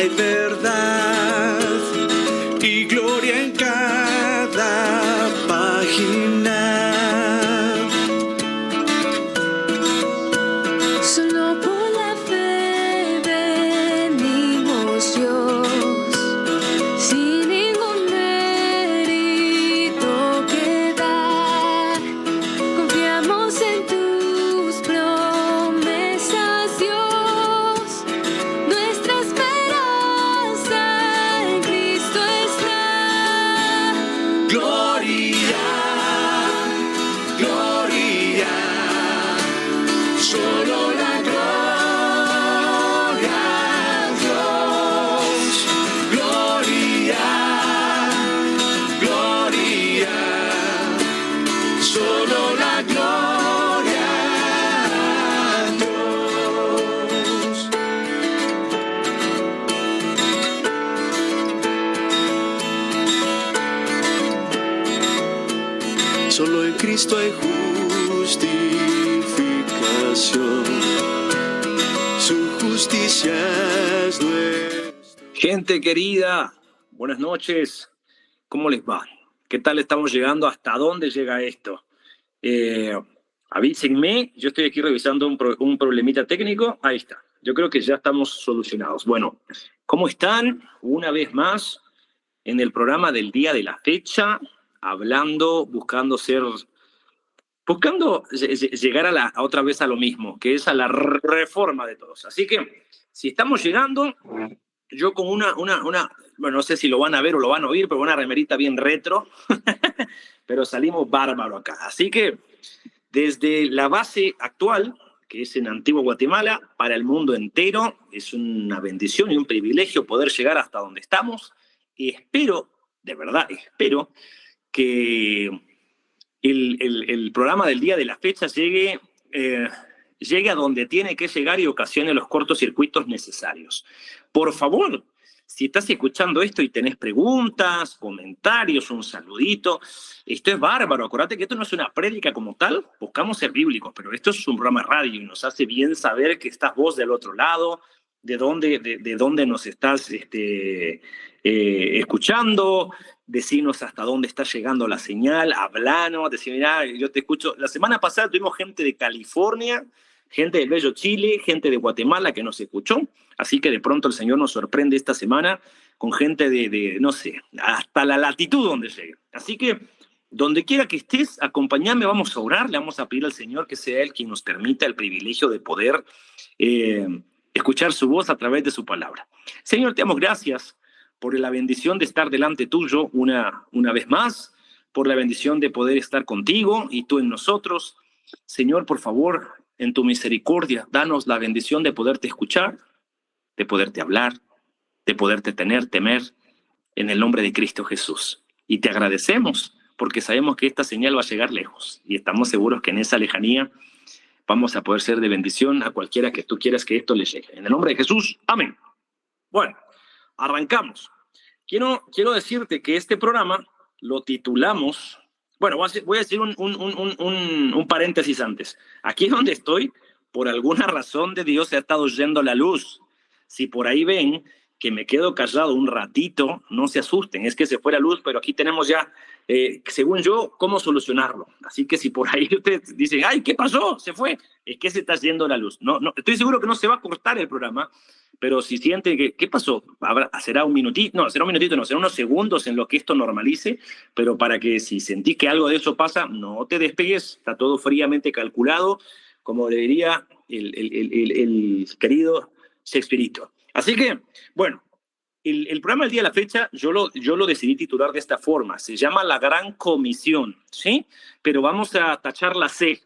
hay verdad y gloria en cada página. Solo por la fe venimos, Dios, sin ningún mérito que dar. Confiamos en tus promesas, Dios. Nuestra esperanza en Cristo está. Gloria, gloria, solo la gloria a Dios. Gloria, gloria, solo la gloria a Dios. Solo en Cristo hay justificación. Su justicia es nuestra. Gente querida, buenas noches. ¿Cómo les va? ¿Qué tal estamos llegando? ¿Hasta dónde llega esto? Avísenme, yo estoy aquí revisando un problemita técnico. Ahí está. Yo creo que ya estamos solucionados. Bueno, ¿cómo están? Una vez más en el programa del día de la fecha, hablando, buscando llegar a otra vez a lo mismo, que es a la reforma de todos. Así que, si estamos llegando, yo con bueno, no sé si lo van a ver o lo van a oír, pero una remerita bien retro, pero salimos bárbaro acá. Así que, desde la base actual, que es en Antigua Guatemala, para el mundo entero, es una bendición y un privilegio poder llegar hasta donde estamos, y espero, de verdad, espero que el programa del día de la fecha llegue a donde tiene que llegar y ocasione los cortocircuitos necesarios. Por favor, si estás escuchando esto y tenés preguntas, comentarios, un saludito, esto es bárbaro. Acuérdate que esto no es una prédica como tal, buscamos ser bíblicos, pero esto es un programa de radio y nos hace bien saber que estás vos del otro lado, de dónde nos estás escuchando, decirnos hasta dónde está llegando la señal, hablanos, decir, mira, yo te escucho. La semana pasada tuvimos gente de California, gente del bello Chile, gente de Guatemala que nos escuchó, así que de pronto el Señor nos sorprende esta semana con gente no sé, hasta la latitud donde llegue. Así que, donde quiera que estés, acompáñame, vamos a orar, le vamos a pedir al Señor que sea Él quien nos permita el privilegio de poder escuchar su voz a través de su palabra. Señor, te damos gracias por la bendición de estar delante tuyo una vez más, por la bendición de poder estar contigo y tú en nosotros. Señor, por favor, en tu misericordia, danos la bendición de poderte escuchar, de poderte hablar, de poderte temer, en el nombre de Cristo Jesús. Y te agradecemos porque sabemos que esta señal va a llegar lejos y estamos seguros que en esa lejanía vamos a poder ser de bendición a cualquiera que tú quieras que esto le llegue. En el nombre de Jesús, amén. Bueno, arrancamos. Quiero decirte que este programa lo titulamos, bueno, voy a decir un paréntesis antes. Aquí donde estoy, por alguna razón de Dios se ha estado yendo la luz. Si por ahí ven que me quedo callado un ratito, no se asusten, es que se fue la luz, pero aquí tenemos ya, según yo, cómo solucionarlo. Así que si por ahí ustedes dicen, ay, ¿qué pasó? Se fue, es que se está yendo la luz. No, estoy seguro que no se va a cortar el programa, pero si sienten que, ¿qué pasó? Será un minutito, no, será unos segundos en lo que esto normalice, pero para que si sentís que algo de eso pasa, no te despegues, está todo fríamente calculado, como le diría el querido Shakespeare. Así que, bueno, el programa del día de la fecha yo lo decidí titular de esta forma, se llama La Gran Comisión, ¿sí? Pero vamos a tachar la C.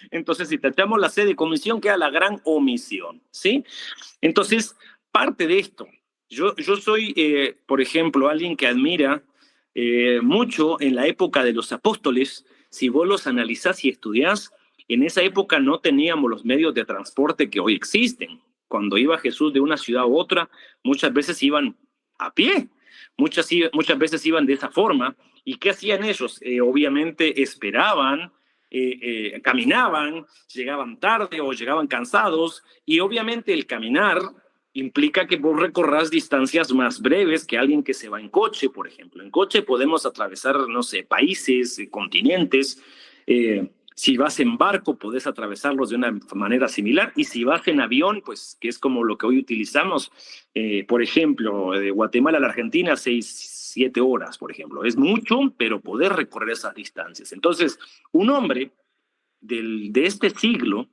Entonces, si tachamos la C de comisión, queda la gran omisión, ¿sí? Entonces, parte de esto, yo soy, por ejemplo, alguien que admira mucho en la época de los apóstoles. Si vos los analizás y estudiás, en esa época no teníamos los medios de transporte que hoy existen. Cuando iba Jesús de una ciudad a otra, muchas veces iban a pie, muchas veces iban de esa forma. ¿Y qué hacían ellos? Obviamente esperaban, caminaban, llegaban tarde o llegaban cansados, y obviamente el caminar implica que vos recorras distancias más breves que alguien que se va en coche, por ejemplo. En coche podemos atravesar, no sé, países, continentes. Si vas en barco, podés atravesarlos de una manera similar. Y si vas en avión, pues, que es como lo que hoy utilizamos, por ejemplo, de Guatemala a la Argentina, 6-7 horas, por ejemplo. Es mucho, pero poder recorrer esas distancias. Entonces, un hombre de este siglo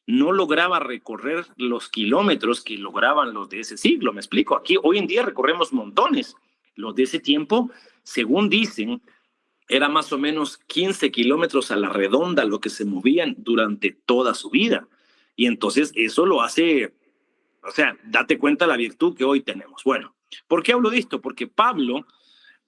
no lograba recorrer los kilómetros que lograban los de ese siglo, me explico. Aquí hoy en día recorremos montones. Los de ese tiempo, según dicen, era más o menos 15 kilómetros a la redonda lo que se movían durante toda su vida. Y entonces eso lo hace, o sea, date cuenta la virtud que hoy tenemos. Bueno, ¿por qué hablo de esto? Porque Pablo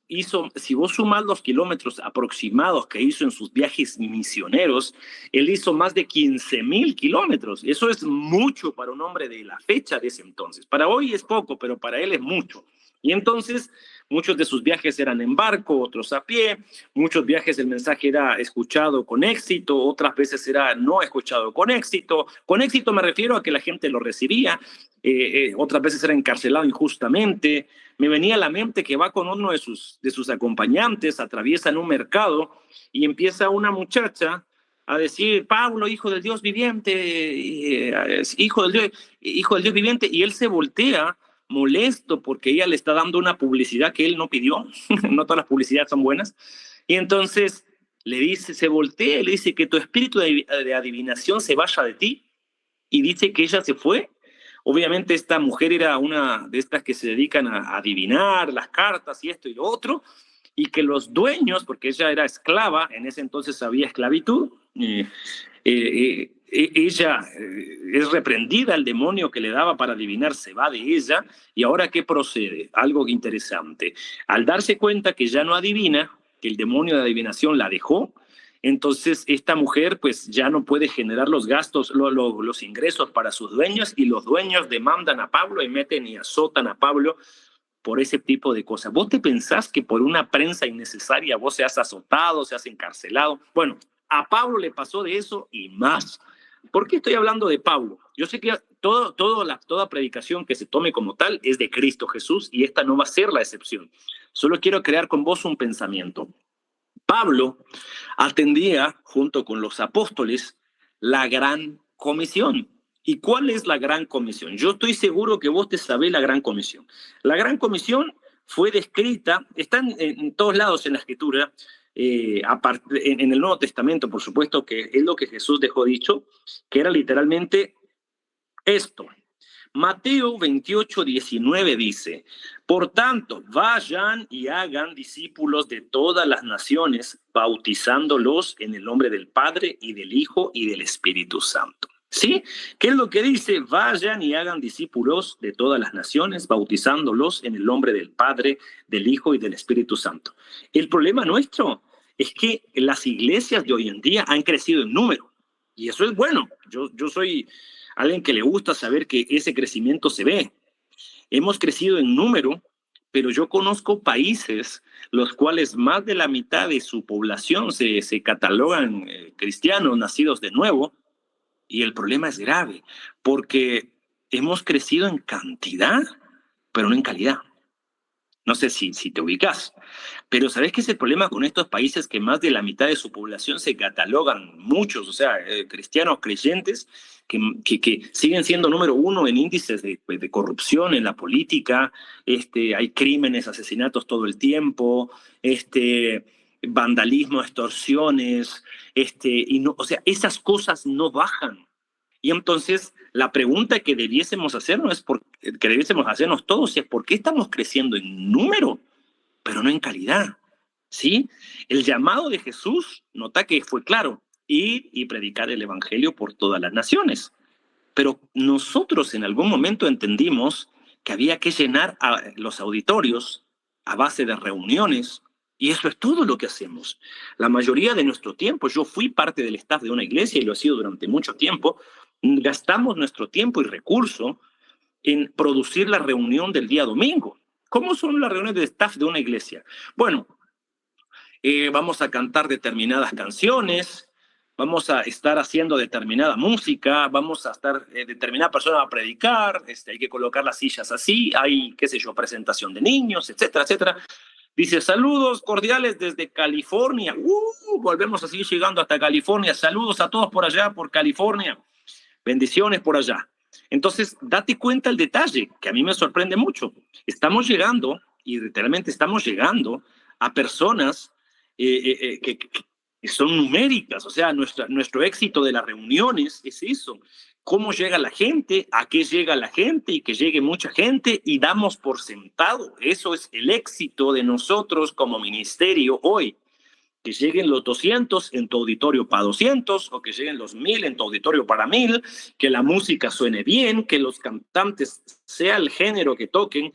hizo, si vos sumás los kilómetros aproximados que hizo en sus viajes misioneros, él hizo más de 15,000 kilómetros. Eso es mucho para un hombre de la fecha de ese entonces. Para hoy es poco, pero para él es mucho. Y entonces muchos de sus viajes eran en barco, otros a pie. Muchos viajes el mensaje era escuchado con éxito, otras veces era no escuchado con éxito. Con éxito me refiero a que la gente lo recibía, otras veces era encarcelado injustamente. Me venía a la mente que va con uno de sus acompañantes, atraviesan un mercado y empieza una muchacha a decir, Pablo, hijo del Dios viviente, hijo del Dios viviente, y él se voltea molesto porque ella le está dando una publicidad que él no pidió. No todas las publicidades son buenas. Y entonces le dice, se voltea y le dice que tu espíritu de adivinación se vaya de ti, y dice que ella se fue. Obviamente esta mujer era una de estas que se dedican a adivinar las cartas y esto y lo otro, y que los dueños, porque ella era esclava, en ese entonces había esclavitud, ella es reprendida, el demonio que le daba para adivinar se va de ella. Y ahora, ¿qué procede? Algo interesante. Al darse cuenta que ya no adivina, que el demonio de adivinación la dejó, entonces esta mujer pues ya no puede generar los gastos, los ingresos para sus dueños, y los dueños demandan a Pablo y meten y azotan a Pablo por ese tipo de cosas. ¿Vos te pensás que por una prensa innecesaria vos seas azotado, seas encarcelado? Bueno, a Pablo le pasó de eso y más. ¿Por qué estoy hablando de Pablo? Yo sé que toda predicación que se tome como tal es de Cristo Jesús, y esta no va a ser la excepción. Solo quiero crear con vos un pensamiento. Pablo atendía, junto con los apóstoles, la gran comisión. ¿Y cuál es la gran comisión? Yo estoy seguro que vos te sabés la gran comisión. La gran comisión fue descrita, está en todos lados en la Escritura, en el Nuevo Testamento, por supuesto, que es lo que Jesús dejó dicho, que era literalmente esto. Mateo 28:19 dice, por tanto, vayan y hagan discípulos de todas las naciones, bautizándolos en el nombre del Padre y del Hijo y del Espíritu Santo. ¿Sí? ¿Qué es lo que dice? Vayan y hagan discípulos de todas las naciones, bautizándolos en el nombre del Padre, del Hijo y del Espíritu Santo. El problema nuestro es que las iglesias de hoy en día han crecido en número, y eso es bueno. Yo soy alguien que le gusta saber que ese crecimiento se ve. Hemos crecido en número, pero yo conozco países los cuales más de la mitad de su población se catalogan cristianos nacidos de nuevo, y el problema es grave, porque hemos crecido en cantidad, pero no en calidad. No sé si te ubicas, pero ¿sabes qué es el problema con estos países que más de la mitad de su población se catalogan, muchos, o sea, cristianos creyentes, que siguen siendo número uno en índices de corrupción en la política? Hay crímenes, asesinatos todo el tiempo, vandalismo, extorsiones, y no, o sea, esas cosas no bajan. Y entonces la pregunta que debiésemos hacernos todos es ¿por qué estamos creciendo en número, pero no en calidad? ¿Sí? El llamado de Jesús, nota que fue claro, ir y predicar el evangelio por todas las naciones. Pero nosotros en algún momento entendimos que había que llenar los auditorios a base de reuniones, y eso es todo lo que hacemos. La mayoría de nuestro tiempo, yo fui parte del staff de una iglesia y lo he sido durante mucho tiempo, gastamos nuestro tiempo y recurso en producir la reunión del día domingo. ¿Cómo son las reuniones de staff de una iglesia? Bueno, vamos a cantar determinadas canciones, vamos a estar haciendo determinada música, vamos a estar, determinada persona va a predicar, hay que colocar las sillas así, hay, qué sé yo, presentación de niños, etcétera, etcétera. Dice, saludos cordiales desde California. Volvemos a seguir llegando hasta California. Saludos a todos por allá, por California. Bendiciones por allá. Entonces, date cuenta el detalle, que a mí me sorprende mucho. Estamos llegando, y literalmente estamos llegando, a personas que son numéricas. O sea, nuestro éxito de las reuniones es eso. Cómo llega la gente, a qué llega la gente y que llegue mucha gente y damos por sentado. Eso es el éxito de nosotros como ministerio hoy. Que lleguen los 200 en tu auditorio para 200 o que lleguen los 1000 en tu auditorio para 1000, que la música suene bien, que los cantantes, sea el género que toquen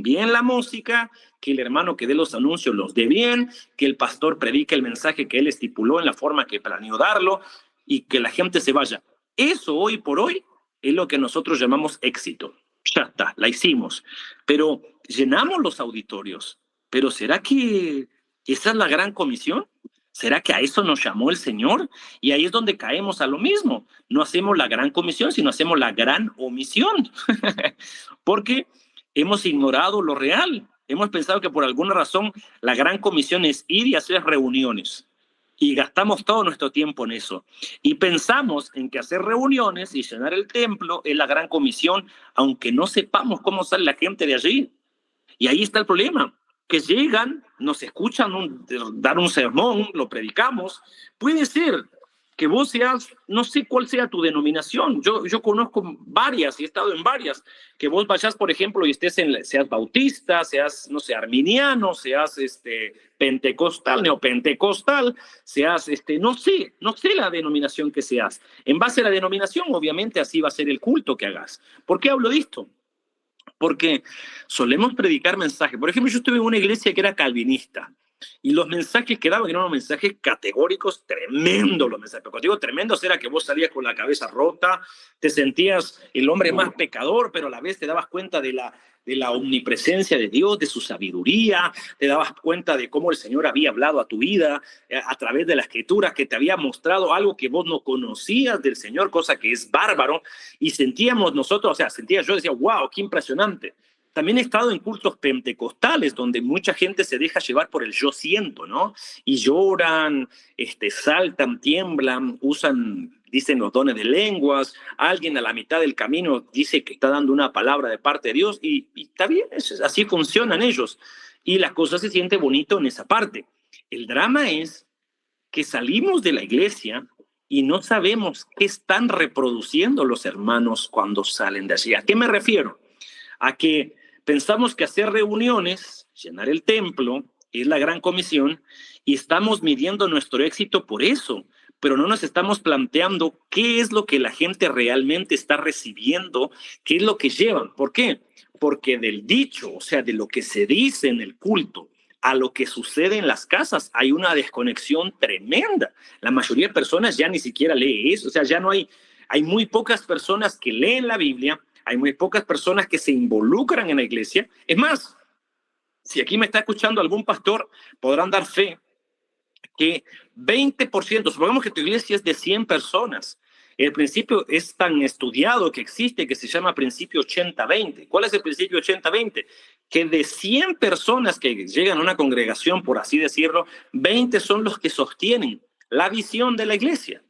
bien la música, que el hermano que dé los anuncios los dé bien, que el pastor predique el mensaje que él estipuló en la forma que planeó darlo y que la gente se vaya. Eso hoy por hoy es lo que nosotros llamamos éxito. Ya está, la hicimos. Pero llenamos los auditorios. Pero ¿será que esa es la gran comisión? ¿Será que a eso nos llamó el Señor? Y ahí es donde caemos a lo mismo. No hacemos la gran comisión, sino hacemos la gran omisión. Porque hemos ignorado lo real. Hemos pensado que por alguna razón la gran comisión es ir y hacer reuniones. Y gastamos todo nuestro tiempo en eso. Y pensamos en que hacer reuniones y llenar el templo es la gran comisión, aunque no sepamos cómo sale la gente de allí. Y ahí está el problema, que llegan, nos escuchan dar un sermón, lo predicamos. Puede ser que vos seas, no sé cuál sea tu denominación, yo conozco varias y he estado en varias, que vos vayas, por ejemplo, y seas bautista, seas, no sé, arminiano, seas pentecostal, neopentecostal, seas, no sé la denominación que seas. En base a la denominación, obviamente, así va a ser el culto que hagas. ¿Por qué hablo de esto? Porque solemos predicar mensajes. Por ejemplo, yo estuve en una iglesia que era calvinista. Y los mensajes que daban eran unos mensajes categóricos, tremendos los mensajes. Pero cuando digo tremendos era que vos salías con la cabeza rota, te sentías el hombre más pecador, pero a la vez te dabas cuenta de la omnipresencia de Dios, de su sabiduría, te dabas cuenta de cómo el Señor había hablado a tu vida a través de las Escrituras, que te había mostrado algo que vos no conocías del Señor, cosa que es bárbaro. Y sentíamos nosotros, o sea, yo decía, wow, qué impresionante. También he estado en cultos pentecostales donde mucha gente se deja llevar por el yo siento, ¿no? Y lloran, saltan, tiemblan, dicen los dones de lenguas. Alguien a la mitad del camino dice que está dando una palabra de parte de Dios y está bien, así funcionan ellos. Y la cosa se siente bonito en esa parte. El drama es que salimos de la iglesia y no sabemos qué están reproduciendo los hermanos cuando salen de allí. ¿A qué me refiero? A que pensamos que hacer reuniones, llenar el templo, es la gran comisión y estamos midiendo nuestro éxito por eso, pero no nos estamos planteando qué es lo que la gente realmente está recibiendo, qué es lo que llevan. ¿Por qué? Porque del dicho, o sea, de lo que se dice en el culto, a lo que sucede en las casas, hay una desconexión tremenda. La mayoría de personas ya ni siquiera lee eso, o sea, ya no hay muy pocas personas que leen la Biblia. Hay muy pocas personas que se involucran en la iglesia. Es más, si aquí me está escuchando algún pastor, podrán dar fe que 20%, supongamos que tu iglesia es de 100 personas, el principio es tan estudiado que existe que se llama principio 80-20. ¿Cuál es el principio 80-20? Que de 100 personas que llegan a una congregación, por así decirlo, 20 son los que sostienen la visión de la iglesia.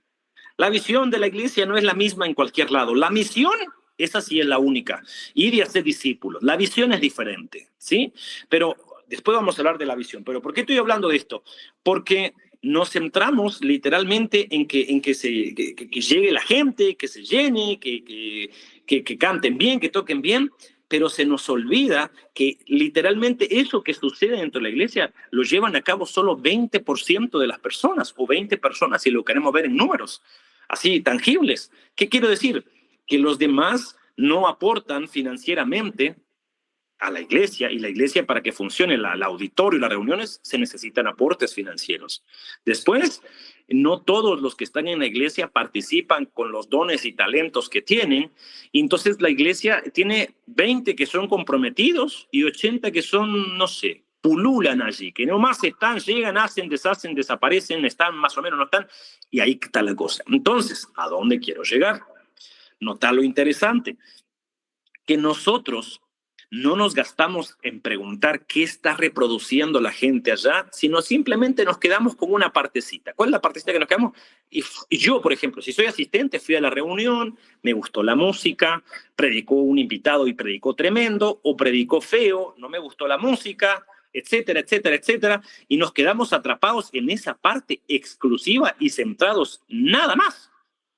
La visión de la iglesia no es la misma en cualquier lado. La misión, esa sí es la única, ir y hacer discípulos. La visión es diferente, ¿sí? Pero después vamos a hablar de la visión. ¿Pero por qué estoy hablando de esto? Porque nos centramos literalmente en que llegue la gente, que se llene, que canten bien, que toquen bien, pero se nos olvida que literalmente eso que sucede dentro de la iglesia lo llevan a cabo solo 20% de las personas, o 20 personas si lo queremos ver en números, así tangibles. ¿Qué quiero decir? Que los demás no aportan financieramente a la iglesia, y la iglesia, para que funcione el auditorio y las reuniones, se necesitan aportes financieros. Después, no todos los que están en la iglesia participan con los dones y talentos que tienen, y entonces la iglesia tiene 20 que son comprometidos y 80 que son, no sé, pululan allí, que nomás están, llegan, hacen, deshacen, desaparecen, están más o menos, no están, y ahí está la cosa. Entonces, ¿a dónde quiero llegar? Nota lo interesante, que nosotros no nos gastamos en preguntar qué está reproduciendo la gente allá, sino simplemente nos quedamos con una partecita. ¿Cuál es la partecita que nos quedamos? Y yo, por ejemplo, si soy asistente, fui a la reunión, me gustó la música, predicó un invitado y predicó tremendo, o predicó feo, no me gustó la música, etcétera, etcétera, etcétera, y nos quedamos atrapados en esa parte exclusiva y centrados nada más.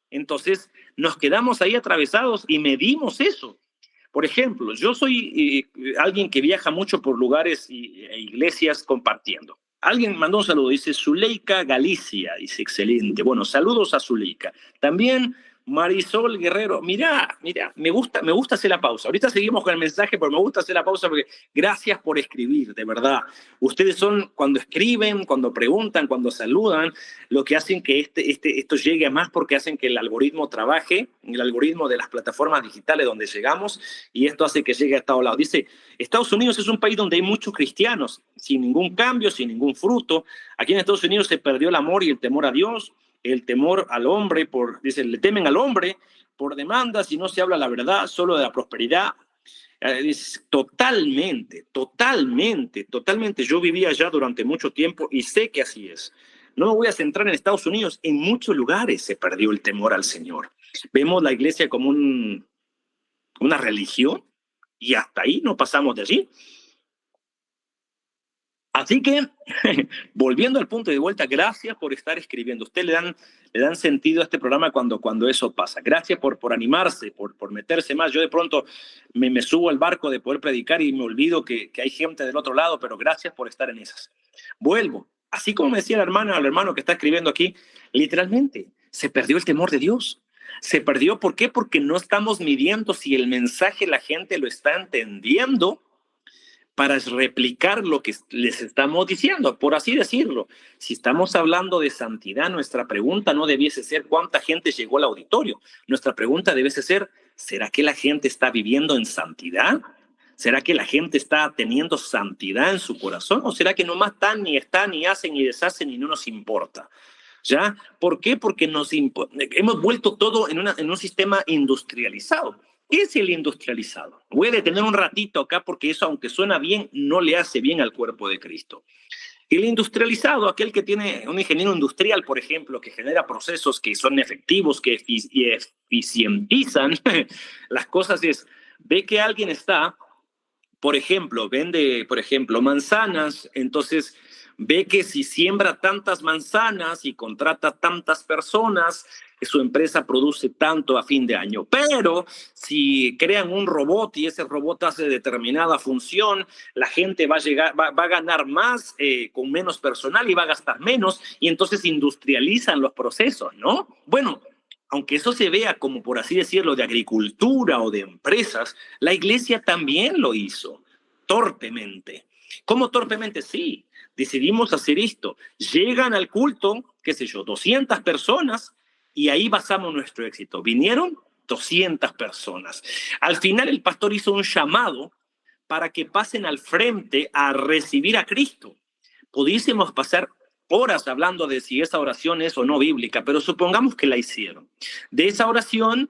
Entonces, nos quedamos ahí atravesados y medimos eso. Por ejemplo, yo soy alguien que viaja mucho por lugares e iglesias compartiendo. Alguien mandó un saludo, dice Zuleika Galicia, dice excelente. Bueno, saludos a Zuleika. También Marisol Guerrero, mira, me gusta hacer la pausa. Ahorita seguimos con el mensaje, pero me gusta hacer la pausa porque gracias por escribir, de verdad. Ustedes son, cuando escriben, cuando preguntan, cuando saludan, lo que hacen que esto llegue a más, porque hacen que el algoritmo trabaje, el algoritmo de las plataformas digitales donde llegamos, y esto hace que llegue a todos lados. Dice, Estados Unidos es un país donde hay muchos cristianos, sin ningún cambio, sin ningún fruto. Aquí en Estados Unidos se perdió el amor y el temor a Dios. El temor al hombre, dice, le temen al hombre por demandas y no se habla la verdad, solo de la prosperidad. Dice, totalmente. Yo viví allá durante mucho tiempo y sé que así es. No me voy a centrar en Estados Unidos, en muchos lugares se perdió el temor al Señor. Vemos la iglesia como una religión y hasta ahí no pasamos de allí. Así que, volviendo al punto de vuelta, gracias por estar escribiendo. Usted le dan sentido a este programa cuando eso pasa. Gracias por animarse, por meterse más. Yo de pronto me subo al barco de poder predicar y me olvido que hay gente del otro lado, pero gracias por estar en esas. Vuelvo. Así como me decía el hermano que está escribiendo aquí, literalmente, se perdió el temor de Dios. Se perdió, ¿por qué? Porque no estamos midiendo si el mensaje la gente lo está entendiendo para replicar lo que les estamos diciendo, por así decirlo. Si estamos hablando de santidad, nuestra pregunta no debiese ser cuánta gente llegó al auditorio. Nuestra pregunta debiese ser, ¿será que la gente está viviendo en santidad? ¿Será que la gente está teniendo santidad en su corazón? ¿O será que nomás están, ni hacen, ni deshacen y no nos importa? ¿Ya? ¿Por qué? Porque hemos vuelto todo en un sistema industrializado. ¿Qué es el industrializado? Voy a detener un ratito acá porque eso, aunque suena bien, no le hace bien al cuerpo de Cristo. El industrializado, aquel que tiene un ingeniero industrial, por ejemplo, que genera procesos que son efectivos, que eficientizan las cosas, ve que alguien está, por ejemplo, vende, manzanas, entonces ve que si siembra tantas manzanas y contrata tantas personas, su empresa produce tanto a fin de año. Pero si crean un robot y ese robot hace determinada función, la gente va a ganar más con menos personal y va a gastar menos, y entonces industrializan los procesos, ¿no? Bueno, aunque eso se vea como, por así decirlo, de agricultura o de empresas, la iglesia también lo hizo, torpemente. ¿Cómo torpemente? Sí, decidimos hacer esto. Llegan al culto, qué sé yo, 200 personas, y ahí basamos nuestro éxito. Vinieron 200 personas. Al final el pastor hizo un llamado para que pasen al frente a recibir a Cristo. Pudiésemos pasar horas hablando de si esa oración es o no bíblica, pero supongamos que la hicieron. De esa oración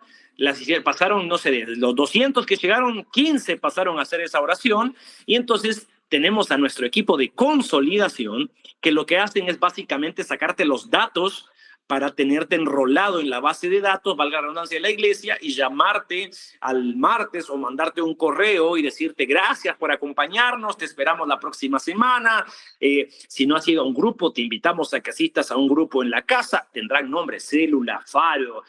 pasaron, no sé, de los 200 que llegaron, 15 pasaron a hacer esa oración, y entonces tenemos a nuestro equipo de consolidación que lo que hacen es básicamente sacarte los datos para tenerte enrolado en la base de datos, valga la redundancia, de la iglesia, y llamarte al martes o mandarte un correo y decirte gracias por acompañarnos, te esperamos la próxima semana. Si no has ido a un grupo, te invitamos a que asistas a un grupo en la casa, tendrán nombre, célula, faro,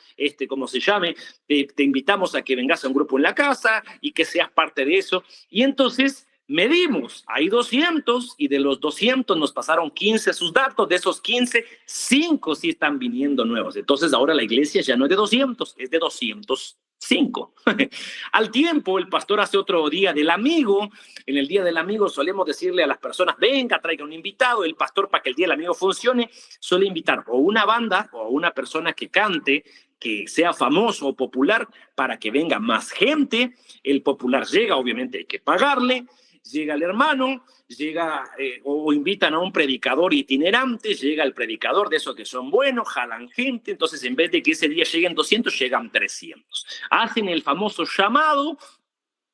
como se llame, te invitamos a que vengas a un grupo en la casa y que seas parte de eso. Y entonces medimos, hay 200 y de los 200 nos pasaron 15 sus datos, de esos 15, 5 sí están viniendo nuevos. Entonces ahora la iglesia ya no es de 200, es de 205. Al tiempo el pastor hace otro día del amigo. En el día del amigo solemos decirle a las personas, venga, traiga un invitado. El pastor, para que el día del amigo funcione, suele invitar o una banda o una persona que cante, que sea famoso o popular, para que venga más gente. El popular llega, obviamente hay que pagarle. llega el hermano, llega o invitan a un predicador itinerante, llega el predicador de esos que son buenos, jalan gente, entonces en vez de que ese día lleguen 200, llegan 300. Hacen el famoso llamado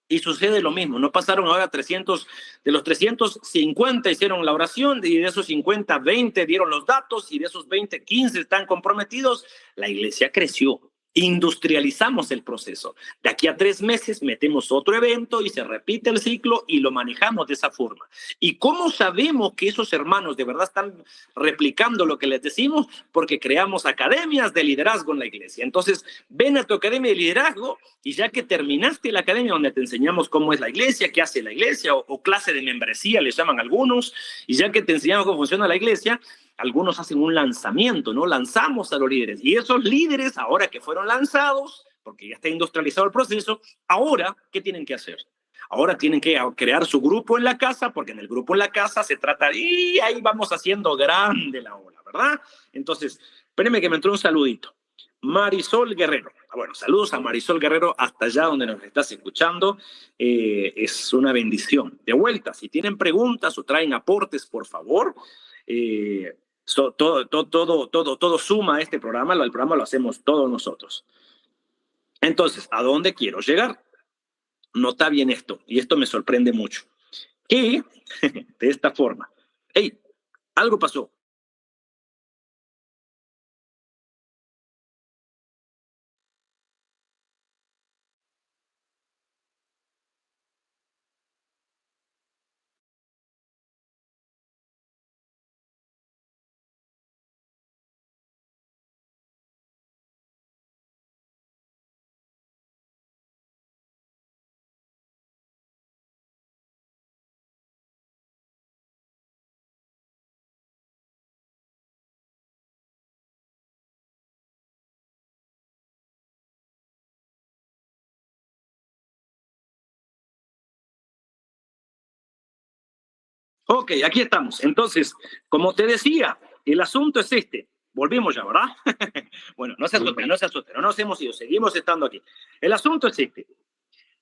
y sucede lo mismo. No pasaron ahora 300, de los 350 hicieron la oración, y de esos 50, 20 dieron los datos, y de esos 20, 15 están comprometidos. La iglesia creció. Industrializamos el proceso. De aquí a 3 meses metemos otro evento y se repite el ciclo y lo manejamos de esa forma. ¿Y cómo sabemos que esos hermanos de verdad están replicando lo que les decimos? Porque creamos academias de liderazgo en la iglesia. Entonces, ven a tu academia de liderazgo y ya que terminaste la academia donde te enseñamos cómo es la iglesia, qué hace la iglesia, o clase de membresía, les llaman algunos, y ya que te enseñamos cómo funciona la iglesia, algunos hacen un lanzamiento, ¿no? Lanzamos a los líderes. Y esos líderes, ahora que fueron lanzados, porque ya está industrializado el proceso, ahora, ¿qué tienen que hacer? Ahora tienen que crear su grupo en la casa, porque en el grupo en la casa se trata, y ahí vamos haciendo grande la ola, ¿verdad? Entonces, espérenme que me entró un saludito. Marisol Guerrero. Bueno, saludos a Marisol Guerrero hasta allá donde nos estás escuchando. Es una bendición. De vuelta, si tienen preguntas o traen aportes, por favor, todo suma a este programa. El programa lo hacemos todos nosotros. Entonces, ¿a dónde quiero llegar? Nota bien esto, y esto me sorprende mucho. Que, de esta forma, hey, algo pasó. Ok, aquí estamos. Entonces, como te decía, el asunto es este. Volvimos ya, ¿verdad? Bueno, no se asusten, no nos hemos ido, seguimos estando aquí. El asunto es este.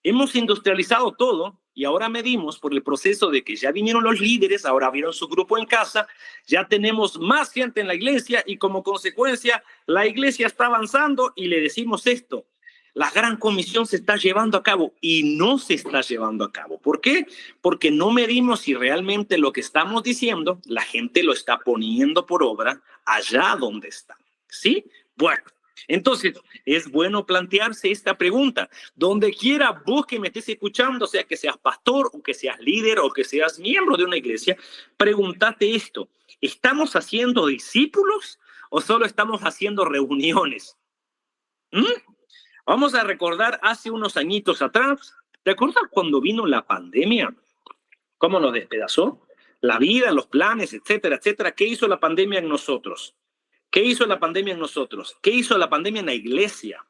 Hemos industrializado todo y ahora medimos por el proceso de que ya vinieron los líderes, ahora vieron su grupo en casa, ya tenemos más gente en la iglesia y como consecuencia la iglesia está avanzando y le decimos esto. La gran comisión se está llevando a cabo y no se está llevando a cabo. ¿Por qué? Porque no medimos si realmente lo que estamos diciendo, la gente lo está poniendo por obra allá donde está. ¿Sí? Bueno, entonces es bueno plantearse esta pregunta. Donde quiera vos que me estés escuchando, sea que seas pastor o que seas líder o que seas miembro de una iglesia, pregúntate esto. ¿Estamos haciendo discípulos o solo estamos haciendo reuniones? Vamos a recordar hace unos añitos atrás. ¿Te acuerdas cuando vino la pandemia? ¿Cómo nos despedazó? La vida, los planes, etcétera, etcétera. ¿Qué hizo la pandemia en nosotros? ¿Qué hizo la pandemia en nosotros? ¿Qué hizo la pandemia en la iglesia?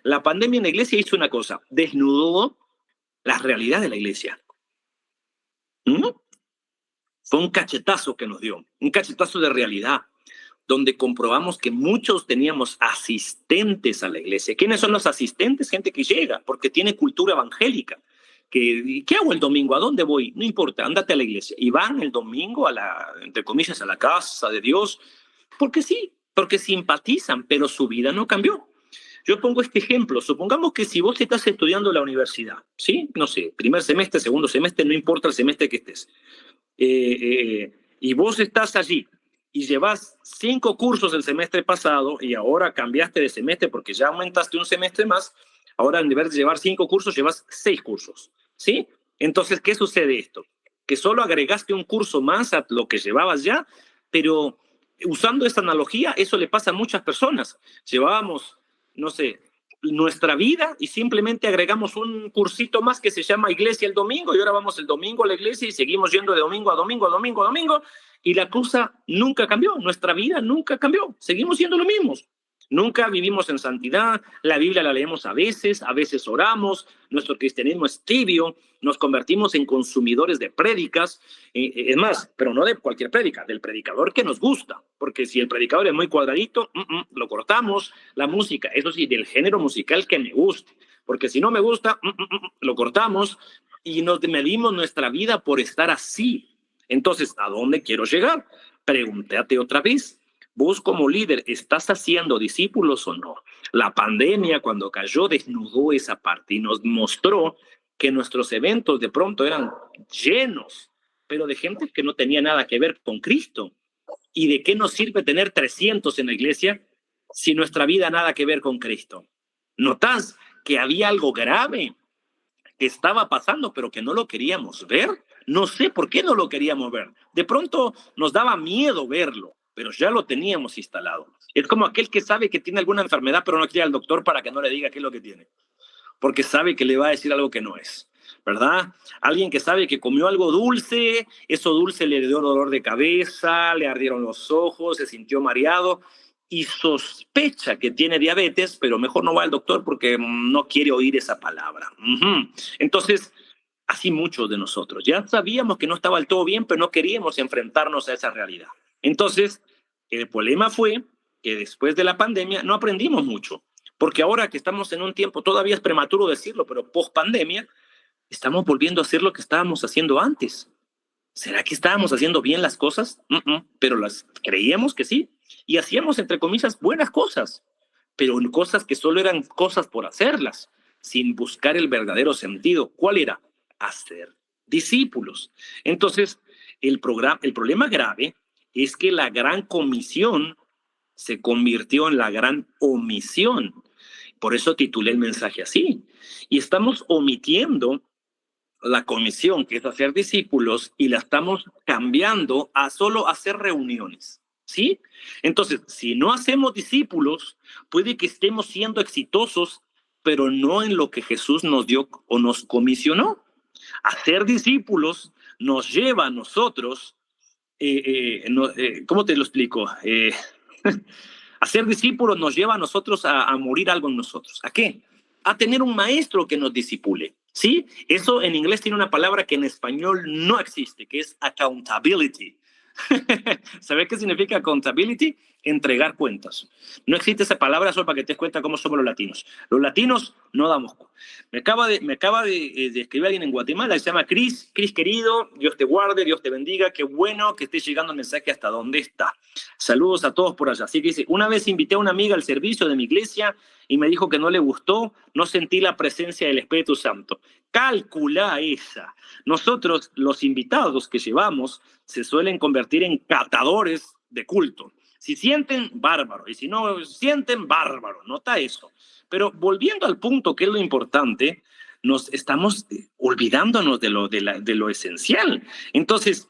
La pandemia en la iglesia hizo una cosa. Desnudó la realidad de la iglesia. Fue un cachetazo que nos dio. Un cachetazo de realidad, donde comprobamos que muchos teníamos asistentes a la iglesia. ¿Quiénes son los asistentes? Gente que llega porque tiene cultura evangélica. ¿Qué hago el domingo? ¿A dónde voy? No importa, ándate a la iglesia. Y van el domingo entre comillas, a la casa de Dios, porque sí, porque simpatizan, pero su vida no cambió. Yo pongo este ejemplo. Supongamos que si vos estás estudiando en la universidad, ¿sí? No sé, primer semestre, segundo semestre, no importa el semestre que estés. Y vos estás allí y llevas 5 cursos el semestre pasado y ahora cambiaste de semestre porque ya aumentaste un semestre más, ahora en vez de llevar 5 cursos, llevas 6 cursos, ¿sí? Entonces, ¿qué sucede esto? Que solo agregaste un curso más a lo que llevabas ya, pero usando esta analogía, eso le pasa a muchas personas. Llevábamos, no sé, nuestra vida y simplemente agregamos un cursito más que se llama Iglesia el domingo y ahora vamos el domingo a la iglesia y seguimos yendo de domingo a domingo a domingo a domingo y la cosa nunca cambió, nuestra vida nunca cambió, seguimos siendo los mismos. Nunca vivimos en santidad, la Biblia la leemos a veces oramos, nuestro cristianismo es tibio, nos convertimos en consumidores de prédicas, es más, pero no de cualquier prédica, del predicador que nos gusta, porque si el predicador es muy cuadradito, lo cortamos, la música, eso sí, del género musical que me guste, porque si no me gusta, lo cortamos, y nos medimos nuestra vida por estar así. Entonces, ¿a dónde quiero llegar? Pregúntate otra vez. Vos como líder, ¿estás haciendo discípulos o no? La pandemia, cuando cayó, desnudó esa parte y nos mostró que nuestros eventos de pronto eran llenos, pero de gente que no tenía nada que ver con Cristo. ¿Y de qué nos sirve tener 300 en la iglesia si nuestra vida nada que ver con Cristo? ¿Notas que había algo grave que estaba pasando, pero que no lo queríamos ver? No sé por qué no lo queríamos ver. De pronto nos daba miedo verlo, pero ya lo teníamos instalado. Es como aquel que sabe que tiene alguna enfermedad, pero no quiere al doctor para que no le diga qué es lo que tiene, porque sabe que le va a decir algo que no es, ¿verdad? Alguien que sabe que comió algo dulce, eso dulce le dio dolor de cabeza, le ardieron los ojos, se sintió mareado y sospecha que tiene diabetes, pero mejor no va al doctor porque no quiere oír esa palabra. Entonces, así muchos de nosotros. Ya sabíamos que no estaba del todo bien, pero no queríamos enfrentarnos a esa realidad. Entonces, el problema fue que después de la pandemia no aprendimos mucho, porque ahora que estamos en un tiempo, todavía es prematuro decirlo, pero post pandemia, estamos volviendo a hacer lo que estábamos haciendo antes. ¿Será que estábamos haciendo bien las cosas? Pero las creíamos que sí, y hacíamos, entre comillas, buenas cosas, pero cosas que solo eran cosas por hacerlas, sin buscar el verdadero sentido. ¿Cuál era? Hacer discípulos. Entonces, el problema grave es que la gran comisión se convirtió en la gran omisión. Por eso titulé el mensaje así. Y estamos omitiendo la comisión, que es hacer discípulos, y la estamos cambiando a solo hacer reuniones, ¿sí? Entonces, si no hacemos discípulos, puede que estemos siendo exitosos, pero no en lo que Jesús nos dio o nos comisionó. Hacer discípulos nos lleva a nosotros, ¿cómo te lo explico? Hacer discípulos nos lleva a nosotros a morir algo en nosotros. ¿A qué? A tener un maestro que nos disipule, ¿sí? Eso en inglés tiene una palabra que en español no existe, que es accountability. ¿Sabes qué significa accountability? Entregar cuentas. No existe esa palabra solo para que te des cuenta cómo somos los latinos. Los latinos no damos. Me acaba de escribir alguien en Guatemala, se llama Cris. Cris, querido, Dios te guarde, Dios te bendiga. Qué bueno que esté llegando el mensaje hasta donde está. Saludos a todos por allá. Así que dice, una vez invité a una amiga al servicio de mi iglesia y me dijo que no le gustó, no sentí la presencia del Espíritu Santo. Calcula esa. Nosotros, los invitados que llevamos, se suelen convertir en catadores de culto. Si sienten, bárbaro. Y si no sienten, bárbaro. Nota eso. Pero volviendo al punto, que es lo importante, nos estamos olvidándonos de lo esencial. Entonces,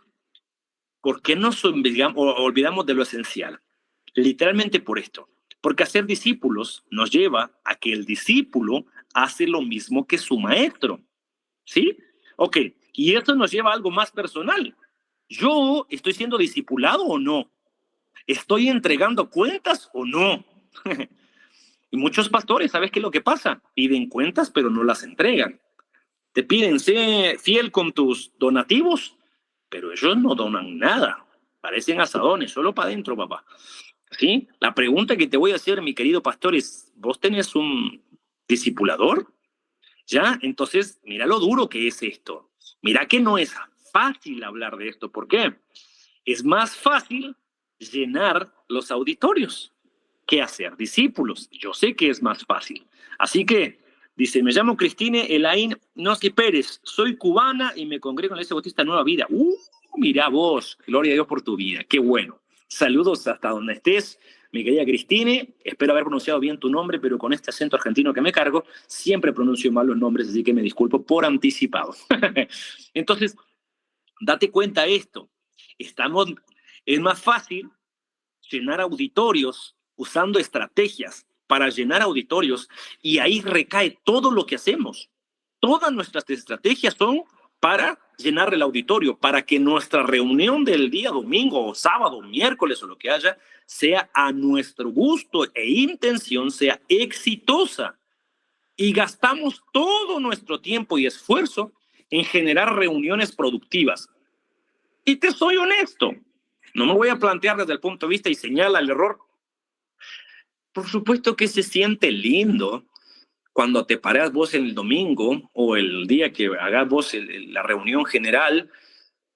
¿por qué nos olvidamos de lo esencial? Literalmente por esto. Porque hacer discípulos nos lleva a que el discípulo hace lo mismo que su maestro. ¿Sí? Ok. Y esto nos lleva a algo más personal. ¿Yo estoy siendo discipulado o no? ¿Estoy entregando cuentas o no? Y muchos pastores, ¿sabes qué es lo que pasa? Piden cuentas, pero no las entregan. Te piden, sé fiel con tus donativos, pero ellos no donan nada. Parecen asadones, solo para adentro, papá. ¿Sí? La pregunta que te voy a hacer, mi querido pastor, es, ¿vos tenés un discipulador? ¿Ya? Entonces, mira lo duro que es esto. Mira que no es fácil hablar de esto. ¿Por qué? Es más fácil llenar los auditorios que hacer discípulos. Yo sé que es más fácil. Así que, dice, me llamo Cristine Elaín Nossi Pérez, soy cubana y me congrego en la Iglesia Bautista Nueva Vida. Mira vos, gloria a Dios por tu vida, qué bueno. Saludos hasta donde estés, mi querida Cristine. Espero haber pronunciado bien tu nombre, pero con este acento argentino que me cargo, siempre pronuncio mal los nombres, así que me disculpo por anticipado. Entonces, date cuenta esto. Es más fácil llenar auditorios usando estrategias para llenar auditorios, y ahí recae todo lo que hacemos. Todas nuestras estrategias son para llenar el auditorio, para que nuestra reunión del día domingo o sábado, miércoles o lo que haya, sea a nuestro gusto e intención, sea exitosa. Y gastamos todo nuestro tiempo y esfuerzo en generar reuniones productivas. Y te soy honesto, no me voy a plantear desde el punto de vista y señala el error. Por supuesto que se siente lindo cuando te parás vos en el domingo o el día que hagas vos la reunión general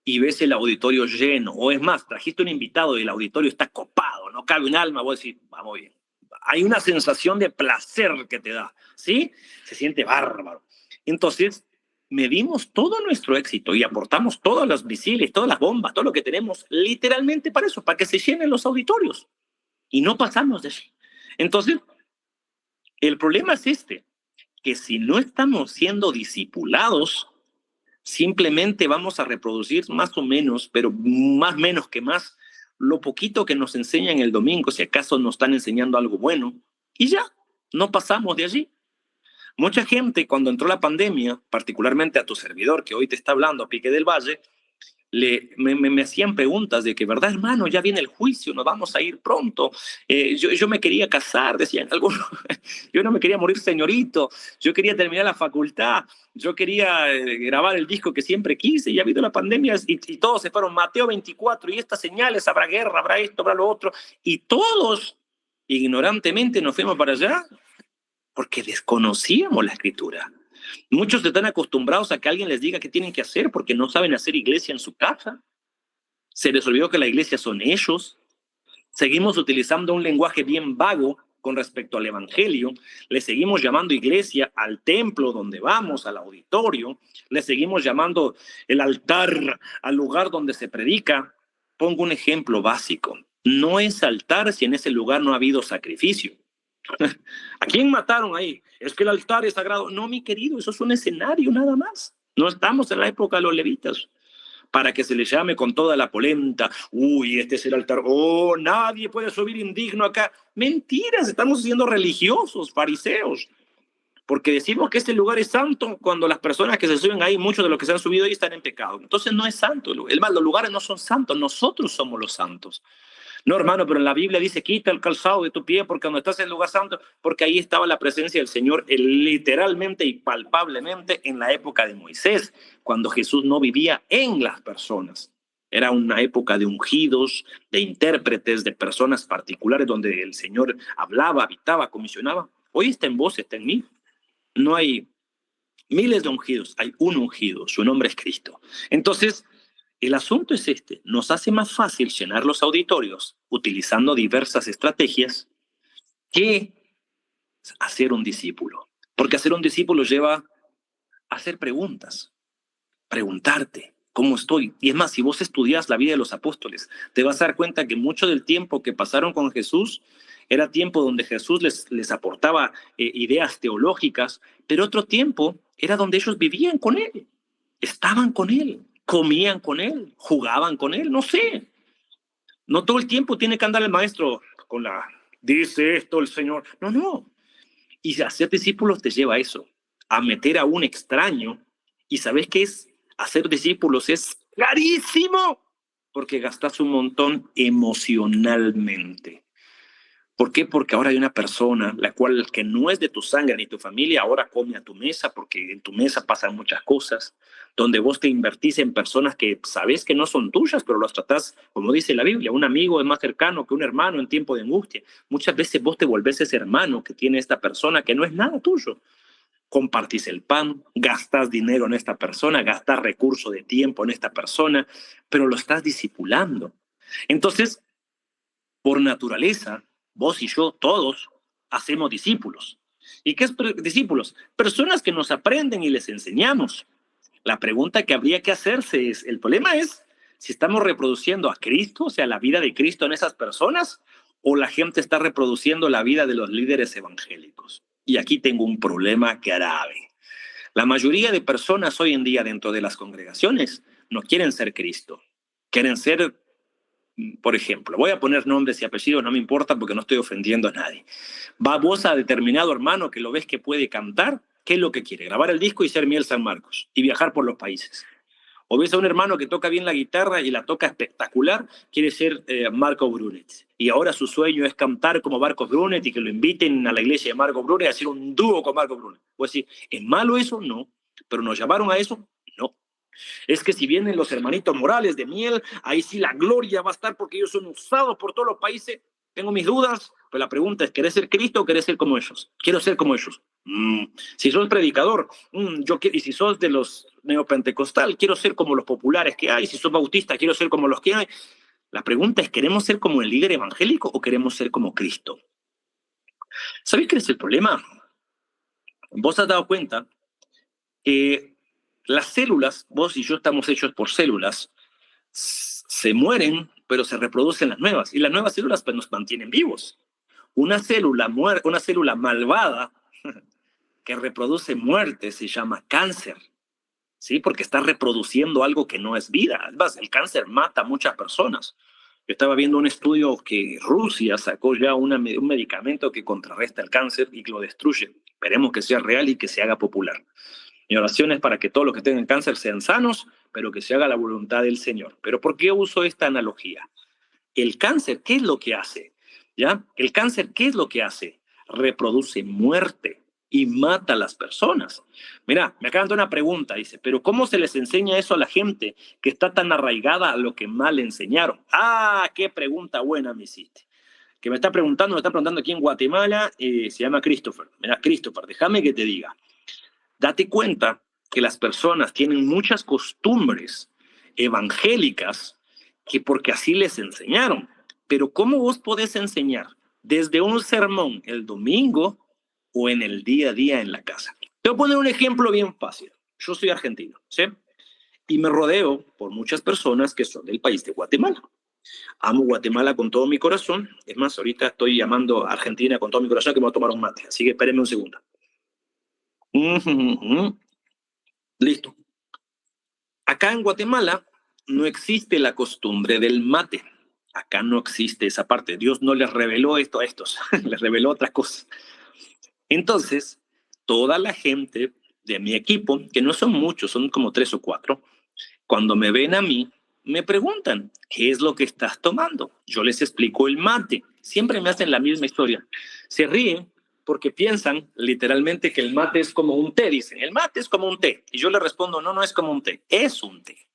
y ves el auditorio lleno, o es más, trajiste un invitado y el auditorio está copado, no cabe un alma, vos decís, vamos bien. Hay una sensación de placer que te da, ¿sí? Se siente bárbaro. Entonces, medimos todo nuestro éxito y aportamos todos los misiles, todas las bombas, todo lo que tenemos, literalmente para eso, para que se llenen los auditorios. Y no pasamos de allí. Entonces, el problema es que si no estamos siendo discipulados, simplemente vamos a reproducir más o menos, pero más menos que más, lo poquito que nos enseñan el domingo, si acaso nos están enseñando algo bueno, y ya, no pasamos de allí. Mucha gente, cuando entró la pandemia, particularmente a tu servidor, que hoy te está hablando, a Pique del Valle, me hacían preguntas de que, ¿verdad, hermano? Ya viene el juicio, nos vamos a ir pronto. Yo me quería casar, decían algunos. Yo no me quería morir señorito. Yo quería terminar la facultad. Yo quería grabar el disco que siempre quise. Y ha habido la pandemia y todos se fueron. Mateo 24 y estas señales, habrá guerra, habrá esto, habrá lo otro. Y todos, ignorantemente, nos fuimos para allá porque desconocíamos la Escritura. Muchos están acostumbrados a que alguien les diga qué tienen que hacer porque no saben hacer iglesia en su casa. Se les olvidó que la iglesia son ellos. Seguimos utilizando un lenguaje bien vago con respecto al evangelio. Le seguimos llamando iglesia al templo donde vamos, al auditorio. Le seguimos llamando el altar al lugar donde se predica. Pongo un ejemplo básico. No es altar si en ese lugar no ha habido sacrificio. ¿A quién mataron ahí? Es que el altar es sagrado. No, mi querido, eso es un escenario nada más. No estamos en la época de los levitas para que se le llame con toda la polenta. Uy, este es el altar. Oh, nadie puede subir indigno acá. Mentiras, estamos siendo religiosos, fariseos. Porque decimos que este lugar es santo cuando las personas que se suben ahí, muchos de los que se han subido ahí están en pecado. Entonces no es santo. Es más, los lugares no son santos, nosotros somos los santos. No, hermano, pero en la Biblia dice, quita el calzado de tu pie porque cuando estás en el lugar santo, porque ahí estaba la presencia del Señor literalmente y palpablemente en la época de Moisés, cuando Jesús no vivía en las personas. Era una época de ungidos, de intérpretes, de personas particulares donde el Señor hablaba, habitaba, comisionaba. Hoy está en vos, está en mí. No hay miles de ungidos, hay un ungido, su nombre es Cristo. Entonces, el asunto es nos hace más fácil llenar los auditorios utilizando diversas estrategias que hacer un discípulo. Porque hacer un discípulo lleva a hacer preguntas, preguntarte cómo estoy. Y es más, si vos estudias la vida de los apóstoles, te vas a dar cuenta que mucho del tiempo que pasaron con Jesús era tiempo donde Jesús les aportaba ideas teológicas, pero otro tiempo era donde ellos vivían con él, estaban con él. Comían con él, jugaban con él, no sé. No todo el tiempo tiene que andar el maestro con dice esto el Señor. No. Y hacer discípulos te lleva a eso, a meter a un extraño. ¿Y sabes qué es? Hacer discípulos es carísimo, porque gastas un montón emocionalmente. ¿Por qué? Porque ahora hay una persona, la cual que no es de tu sangre ni tu familia, ahora come a tu mesa, porque en tu mesa pasan muchas cosas, donde vos te invertís en personas que sabes que no son tuyas, pero los tratás, como dice la Biblia, un amigo es más cercano que un hermano en tiempo de angustia. Muchas veces vos te volvés ese hermano que tiene esta persona que no es nada tuyo. Compartís el pan, gastás dinero en esta persona, gastás recursos de tiempo en esta persona, pero lo estás discipulando. Entonces, por naturaleza, vos y yo, todos, hacemos discípulos. ¿Y qué es discípulos? Personas que nos aprenden y les enseñamos. La pregunta que habría que hacerse es, el problema es si estamos reproduciendo a Cristo, o sea, la vida de Cristo en esas personas, o la gente está reproduciendo la vida de los líderes evangélicos. Y aquí tengo un problema grave. La mayoría de personas hoy en día dentro de las congregaciones no quieren ser Cristo. Quieren ser, por ejemplo, voy a poner nombres y apellidos, no me importa porque no estoy ofendiendo a nadie. Va vos a determinado hermano que lo ves que puede cantar, ¿qué es lo que quiere? Grabar el disco y ser Miel San Marcos y viajar por los países. O ves a un hermano que toca bien la guitarra y la toca espectacular, quiere ser Marco Brunet. Y ahora su sueño es cantar como Marcos Brunet y que lo inviten a la iglesia de Marco Brunet a hacer un dúo con Marco Brunet. Pues sí, ¿es malo eso? No. ¿Pero nos llamaron a eso? No. Es que si vienen los hermanitos Morales de Miel, ahí sí la gloria va a estar porque ellos son usados por todos los países. tengo mis dudas, pero la pregunta es, ¿querés ser Cristo o querés ser como ellos? Quiero ser como ellos. Si sos predicador, y si sos de los neopentecostal, quiero ser como los populares que hay. Si sos bautista, quiero ser como los que hay. La pregunta es, ¿queremos ser como el líder evangélico o queremos ser como Cristo? ¿Sabéis qué es el problema? Vos has dado cuenta que las células, vos y yo estamos hechos por células, se mueren, pero se reproducen las nuevas. Y las nuevas células pues, nos mantienen vivos. Una célula malvada que reproduce muerte se llama cáncer, ¿sí? Porque está reproduciendo algo que no es vida. Además, el cáncer mata a muchas personas. Yo estaba viendo un estudio que Rusia sacó ya un medicamento que contrarresta el cáncer y que lo destruye. Esperemos que sea real y que se haga popular. Mi oración es para que todos los que tengan cáncer sean sanos, pero que se haga la voluntad del Señor. ¿Pero por qué uso esta analogía? El cáncer, ¿qué es lo que hace? ¿Ya? El cáncer, ¿qué es lo que hace? Reproduce muerte y mata a las personas. Mira, me acaban de una pregunta, dice, ¿pero cómo se les enseña eso a la gente que está tan arraigada a lo que mal le enseñaron? Ah, qué pregunta buena me hiciste. Que me está preguntando aquí en Guatemala, se llama Christopher. Mira, Christopher, déjame que te diga. Date cuenta que las personas tienen muchas costumbres evangélicas que porque así les enseñaron. Pero ¿cómo vos podés enseñar desde un sermón el domingo o en el día a día en la casa? Te voy a poner un ejemplo bien fácil. Yo soy argentino, ¿sí? Y me rodeo por muchas personas que son del país de Guatemala. Amo Guatemala con todo mi corazón. Es más, ahorita estoy llamando a Argentina con todo mi corazón que me voy a tomar un mate. Así que espérenme un segundo. Listo. Acá en Guatemala no existe la costumbre del mate. Acá no existe esa parte. Dios no les reveló esto a estos. Les reveló otras cosas. Entonces, toda la gente de mi equipo, que no son muchos, son como 3 o 4, cuando me ven a mí, me preguntan, ¿qué es lo que estás tomando? Yo les explico el mate. Siempre me hacen la misma historia. Se ríen porque piensan literalmente que el mate es como un té. Dicen, el mate es como un té. Y yo les respondo, no, no es como un té, es un té.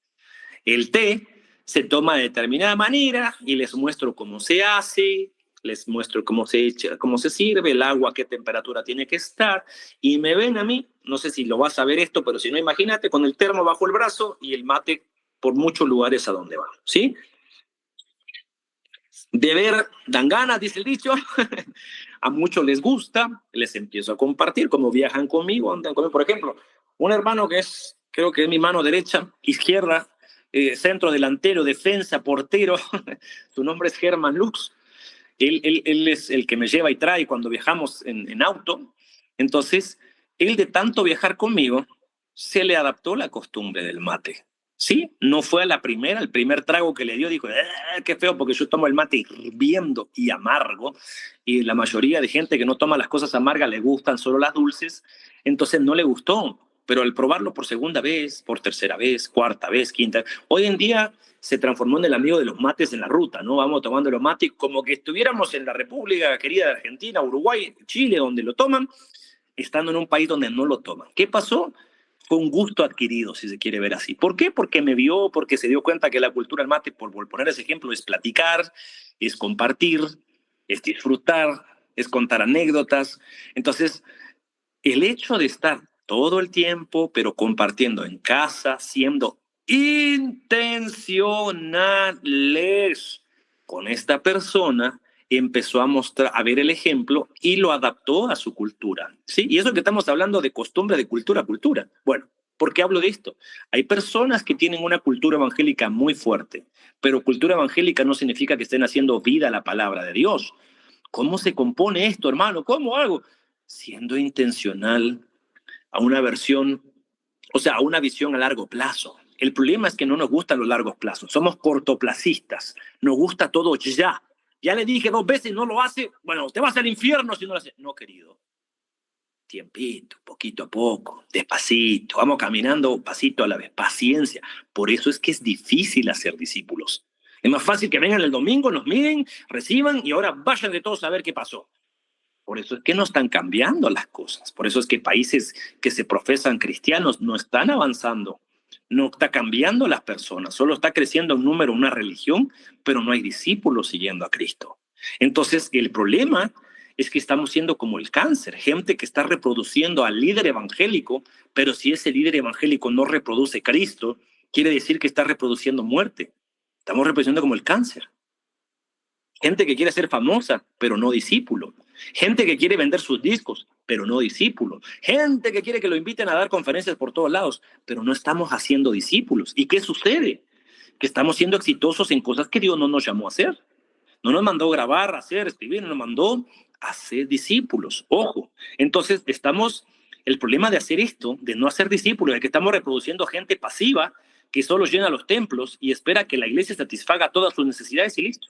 El té se toma de determinada manera y les muestro cómo se hace, les muestro cómo se echa, cómo se sirve, el agua, qué temperatura tiene que estar. Y me ven a mí, no sé si lo vas a ver esto, pero si no, imagínate con el termo bajo el brazo y el mate por muchos lugares a donde va, ¿sí? De ver dan ganas, dice el dicho. A muchos les gusta, les empiezo a compartir, como viajan conmigo, andan conmigo. Por ejemplo, un hermano que es, creo que es mi mano derecha, izquierda, centro delantero, defensa, portero, su nombre es Germán Lux. Él es el que me lleva y trae cuando viajamos en auto. Entonces, él de tanto viajar conmigo, se le adaptó la costumbre del mate. Sí, no fue a la primera, el primer trago que le dio dijo, qué feo, porque yo tomo el mate hirviendo y amargo, y la mayoría de gente que no toma las cosas amargas le gustan solo las dulces, entonces no le gustó, pero al probarlo por segunda vez, por tercera vez, cuarta vez, quinta, hoy en día se transformó en el amigo de los mates en la ruta, ¿no? Vamos tomando los mates como que estuviéramos en la República querida de Argentina, Uruguay, Chile, donde lo toman, estando en un país donde no lo toman. ¿Qué pasó? Fue un gusto adquirido, si se quiere ver así. ¿Por qué? Porque me vio, porque se dio cuenta que la cultura del mate, por poner ese ejemplo, es platicar, es compartir, es disfrutar, es contar anécdotas. Entonces, el hecho de estar todo el tiempo, pero compartiendo en casa, siendo intencionales con esta persona, empezó a mostrar, a ver el ejemplo y lo adaptó a su cultura, ¿sí? Y eso que estamos hablando de costumbre, de cultura. Bueno, ¿por qué hablo de esto? Hay personas que tienen una cultura evangélica muy fuerte, pero cultura evangélica no significa que estén haciendo vida a la palabra de Dios. ¿Cómo se compone esto, hermano? ¿Cómo hago? Siendo intencional a una versión, o sea, a una visión a largo plazo. El problema es que no nos gustan los largos plazos, somos cortoplacistas, nos gusta todo ya. Ya le dije 2 veces, no lo hace. Bueno, te vas al infierno si no lo hace. No, querido. Tiempito, poquito a poco, despacito. Vamos caminando pasito a la vez. Paciencia. Por eso es que es difícil hacer discípulos. Es más fácil que vengan el domingo, nos miren, reciban y ahora vayan de todos a ver qué pasó. Por eso es que no están cambiando las cosas. Por eso es que países que se profesan cristianos no están avanzando. No está cambiando las personas, solo está creciendo un número, una religión, pero no hay discípulos siguiendo a Cristo. Entonces, el problema es que estamos siendo como el cáncer, gente que está reproduciendo al líder evangélico, pero si ese líder evangélico no reproduce Cristo, quiere decir que está reproduciendo muerte. Estamos reproduciendo como el cáncer. Gente que quiere ser famosa, pero no discípulo. Gente que quiere vender sus discos, pero no discípulo. Gente que quiere que lo inviten a dar conferencias por todos lados, pero no estamos haciendo discípulos. ¿Y qué sucede? Que estamos siendo exitosos en cosas que Dios no nos llamó a hacer. No nos mandó grabar, hacer, escribir, nos mandó a ser discípulos. Ojo, entonces el problema de hacer esto, de no hacer discípulos, es que estamos reproduciendo gente pasiva que solo llena los templos y espera que la iglesia satisfaga todas sus necesidades y listo.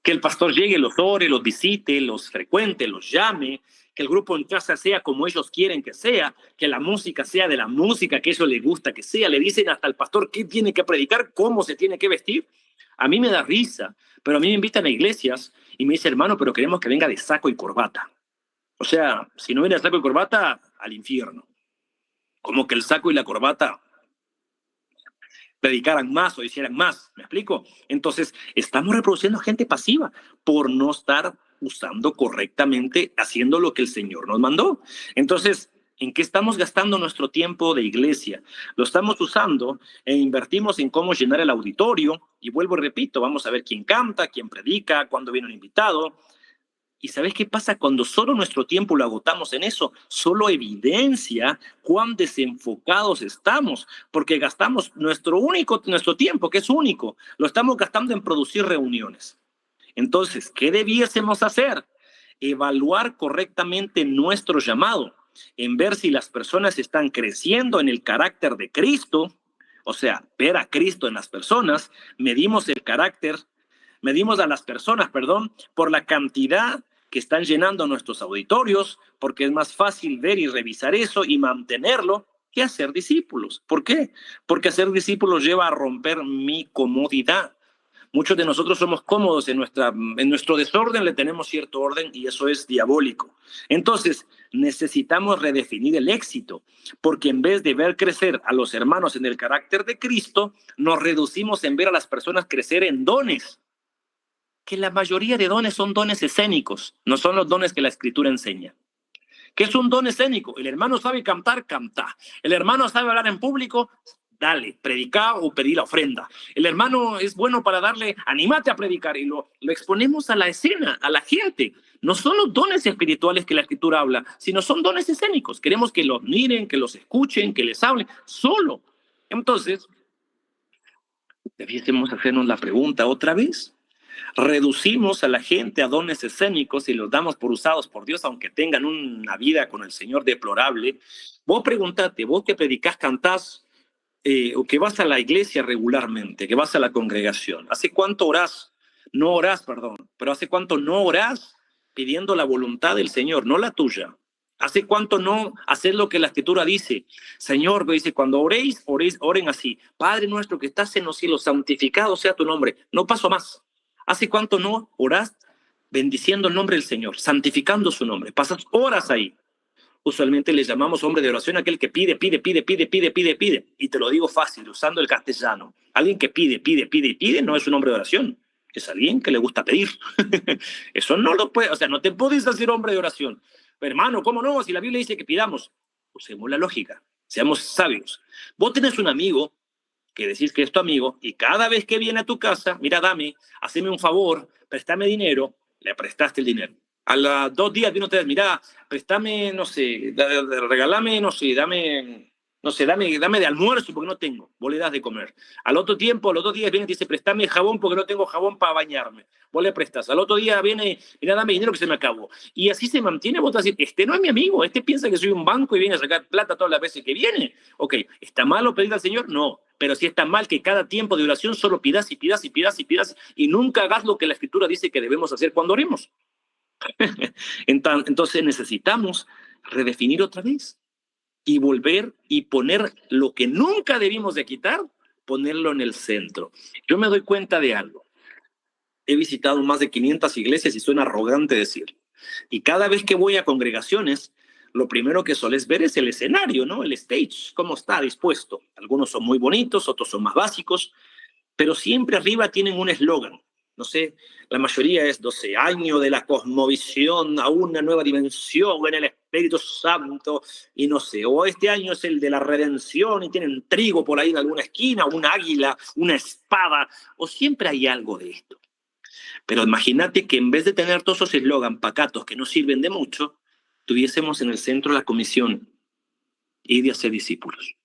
Que el pastor llegue, los ore, los visite, los frecuente, los llame, que el grupo en casa sea como ellos quieren que sea, que la música sea de la música que a ellos les gusta que sea. Le dicen hasta al pastor qué tiene que predicar, cómo se tiene que vestir. A mí me da risa, pero a mí me invitan a iglesias y me dice, hermano, pero queremos que venga de saco y corbata. O sea, si no viene de saco y corbata, al infierno. Como que el saco y la corbata predicaran más o hicieran más, ¿me explico? Entonces, estamos reproduciendo gente pasiva por no estar usando correctamente, haciendo lo que el Señor nos mandó. Entonces, ¿en qué estamos gastando nuestro tiempo de iglesia? Lo estamos usando e invertimos en cómo llenar el auditorio, y vuelvo y repito, vamos a ver quién canta, quién predica, cuándo viene un invitado. ¿Y sabes qué pasa? Cuando solo nuestro tiempo lo agotamos en eso, solo evidencia cuán desenfocados estamos, porque gastamos nuestro tiempo, que es único, lo estamos gastando en producir reuniones. Entonces, ¿qué debiésemos hacer? Evaluar correctamente nuestro llamado, en ver si las personas están creciendo en el carácter de Cristo, o sea, ver a Cristo en las personas. Medimos a las personas, por la cantidad que están llenando nuestros auditorios, porque es más fácil ver y revisar eso y mantenerlo que hacer discípulos. ¿Por qué? Porque hacer discípulos lleva a romper mi comodidad. Muchos de nosotros somos cómodos en nuestro desorden, le tenemos cierto orden y eso es diabólico. Entonces, necesitamos redefinir el éxito, porque en vez de ver crecer a los hermanos en el carácter de Cristo, nos reducimos en ver a las personas crecer en dones. Que la mayoría de dones son dones escénicos, no son los dones que la Escritura enseña. ¿Qué es un don escénico? El hermano sabe cantar, canta. El hermano sabe hablar en público, dale, predicar o pedir la ofrenda. El hermano es bueno para darle, anímate a predicar, y lo exponemos a la escena, a la gente. No son los dones espirituales que la Escritura habla, sino son dones escénicos. Queremos que los miren, que los escuchen, que les hablen, solo. Entonces, debiésemos hacernos la pregunta otra vez. Reducimos a la gente a dones escénicos y los damos por usados por Dios, aunque tengan una vida con el Señor deplorable. Vos preguntate, vos que predicás, cantás, o que vas a la iglesia regularmente, que vas a la congregación, ¿hace cuánto orás? No orás, perdón, pero ¿hace cuánto no orás pidiendo la voluntad del Señor, no la tuya? ¿Hace cuánto no hacer lo que la Escritura dice? Señor, dice, cuando oréis, oren así. Padre nuestro que estás en los cielos, santificado sea tu nombre. No paso más. ¿Hace cuánto no orás bendiciendo el nombre del Señor, santificando su nombre? Pasas horas ahí. Usualmente le llamamos hombre de oración a aquel que pide. Y te lo digo fácil, usando el castellano. Alguien que pide no es un hombre de oración. Es alguien que le gusta pedir. Eso no lo puede, o sea, no te puedes hacer hombre de oración. Pero, hermano, ¿cómo no? Si la Biblia dice que pidamos, usemos la lógica, seamos sabios. Vos tenés un amigo que decís que es tu amigo, y cada vez que viene a tu casa, mira, haceme un favor, préstame dinero, le prestaste el dinero. A los 2 días viene otra vez, mira, préstame, no sé, regálame, no sé, dame de almuerzo porque no tengo, vos le das de comer. Al otro tiempo, a los 2 días viene y te dice, préstame jabón porque no tengo jabón para bañarme. Vos le prestás. Al otro día viene, mira, dame dinero que se me acabó. Y así se mantiene. Vos te vas a decir, este no es mi amigo, este piensa que soy un banco y viene a sacar plata todas las veces que viene. Ok, ¿está malo pedir al Señor? No. Pero sí está mal que cada tiempo de oración solo pidas y nunca hagas lo que la Escritura dice que debemos hacer cuando oremos. Entonces necesitamos redefinir otra vez y volver y poner lo que nunca debimos de quitar, ponerlo en el centro. Yo me doy cuenta de algo. He visitado más de 500 iglesias y suena arrogante decir. Y cada vez que voy a congregaciones, lo primero que solés ver es el escenario, ¿no? El stage, cómo está dispuesto. Algunos son muy bonitos, otros son más básicos, pero siempre arriba tienen un eslogan. no sé, la mayoría es 12 años de la cosmovisión a una nueva dimensión en el Espíritu Santo, y no sé, o este año es el de la redención y tienen trigo por ahí en alguna esquina, un águila, una espada, o siempre hay algo de esto. Pero imagínate que en vez de tener todos esos eslogan pacatos que no sirven de mucho, tuviésemos en el centro la comisión y de hacer discípulos.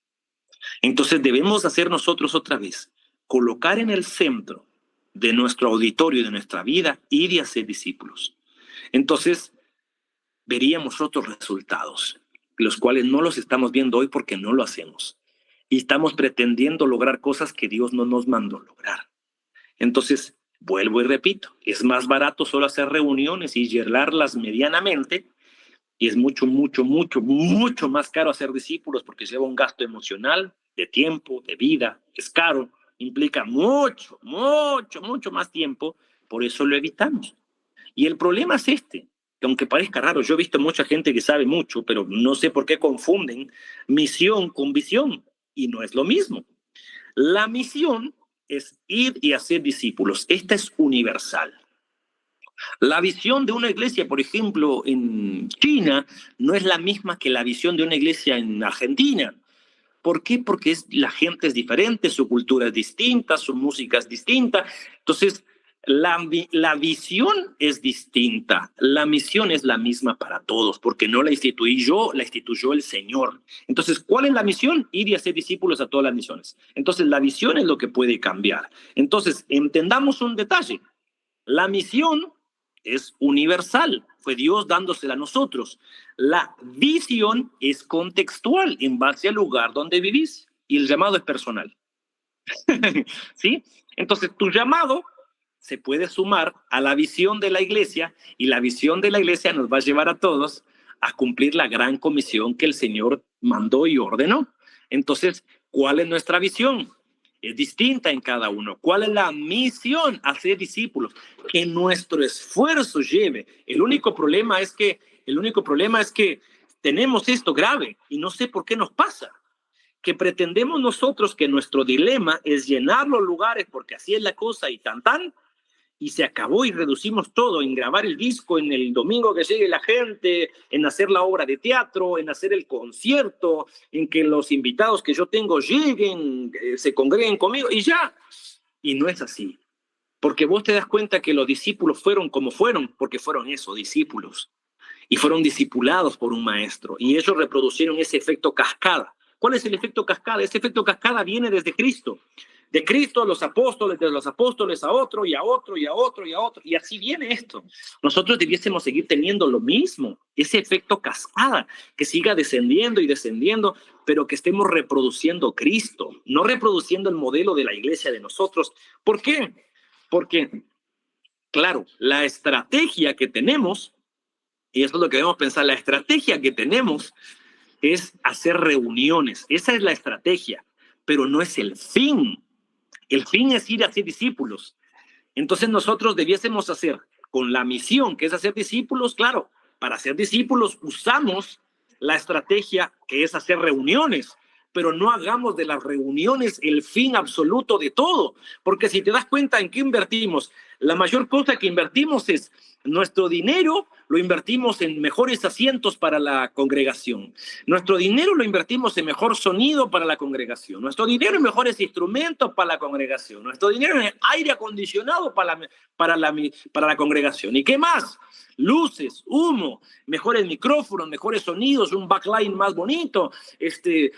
Entonces debemos hacer nosotros otra vez, colocar en el centro de nuestro auditorio y de nuestra vida, ir y hacer discípulos. Entonces veríamos otros resultados, los cuales no los estamos viendo hoy porque no lo hacemos. Y estamos pretendiendo lograr cosas que Dios no nos mandó lograr. Entonces, vuelvo y repito, es más barato solo hacer reuniones y llenarlas medianamente, y es mucho más caro hacer discípulos porque lleva un gasto emocional, de tiempo, de vida, es caro, implica mucho más tiempo, por eso lo evitamos. Y el problema es este, que aunque parezca raro, yo he visto mucha gente que sabe mucho, pero no sé por qué confunden misión con visión, y no es lo mismo. La misión es ir y hacer discípulos, esta es universal. La visión de una iglesia, por ejemplo, en China, no es la misma que la visión de una iglesia en Argentina. ¿Por qué? Porque la gente es diferente, su cultura es distinta, su música es distinta. Entonces, la visión es distinta. La misión es la misma para todos, porque no la instituí yo, la instituyó el Señor. Entonces, ¿cuál es la misión? Ir y hacer discípulos a todas las misiones. Entonces, la visión es lo que puede cambiar. Entonces, entendamos un detalle. La misión es universal, fue Dios dándosela a nosotros. La visión es contextual, en base al lugar donde vivís, y el llamado es personal. ¿Sí? Entonces, tu llamado se puede sumar a la visión de la iglesia, y la visión de la iglesia nos va a llevar a todos a cumplir la gran comisión que el Señor mandó y ordenó. Entonces, ¿cuál es nuestra visión? Es distinta en cada uno. ¿Cuál es la misión? Hacer discípulos. Que nuestro esfuerzo lleve. El único problema es que tenemos esto grave y no sé por qué nos pasa. Que pretendemos nosotros que nuestro dilema es llenar los lugares porque así es la cosa y y se acabó, y reducimos todo en grabar el disco, en el domingo que llegue la gente, en hacer la obra de teatro, en hacer el concierto, en que los invitados que yo tengo lleguen, se congreguen conmigo y ya. Y no es así, porque vos te das cuenta que los discípulos fueron como fueron, porque fueron eso, discípulos, y fueron discipulados por un maestro, y ellos reproducieron ese efecto cascada. ¿Cuál es el efecto cascada? Ese efecto cascada viene desde Cristo. De Cristo a los apóstoles, de los apóstoles a otro, y a otro, y a otro, y a otro. Y así viene esto. Nosotros debiésemos seguir teniendo lo mismo, ese efecto cascada, que siga descendiendo y descendiendo, pero que estemos reproduciendo Cristo, no reproduciendo el modelo de la iglesia de nosotros. ¿Por qué? Porque, claro, la estrategia que tenemos, y eso es lo que debemos pensar, la estrategia que tenemos es hacer reuniones. Esa es la estrategia, pero no es el fin. El fin es ir a hacer discípulos. Entonces nosotros debiésemos hacer con la misión, que es hacer discípulos, claro, para hacer discípulos usamos la estrategia que es hacer reuniones, pero no hagamos de las reuniones el fin absoluto de todo, porque si te das cuenta en qué invertimos, la mayor cosa que invertimos es nuestro dinero, lo invertimos en mejores asientos para la congregación. Nuestro dinero lo invertimos en mejor sonido para la congregación. Nuestro dinero en mejores instrumentos para la congregación. Nuestro dinero en aire acondicionado para la congregación. ¿Y qué más? Luces, humo, mejores micrófonos, mejores sonidos, un backline más bonito, que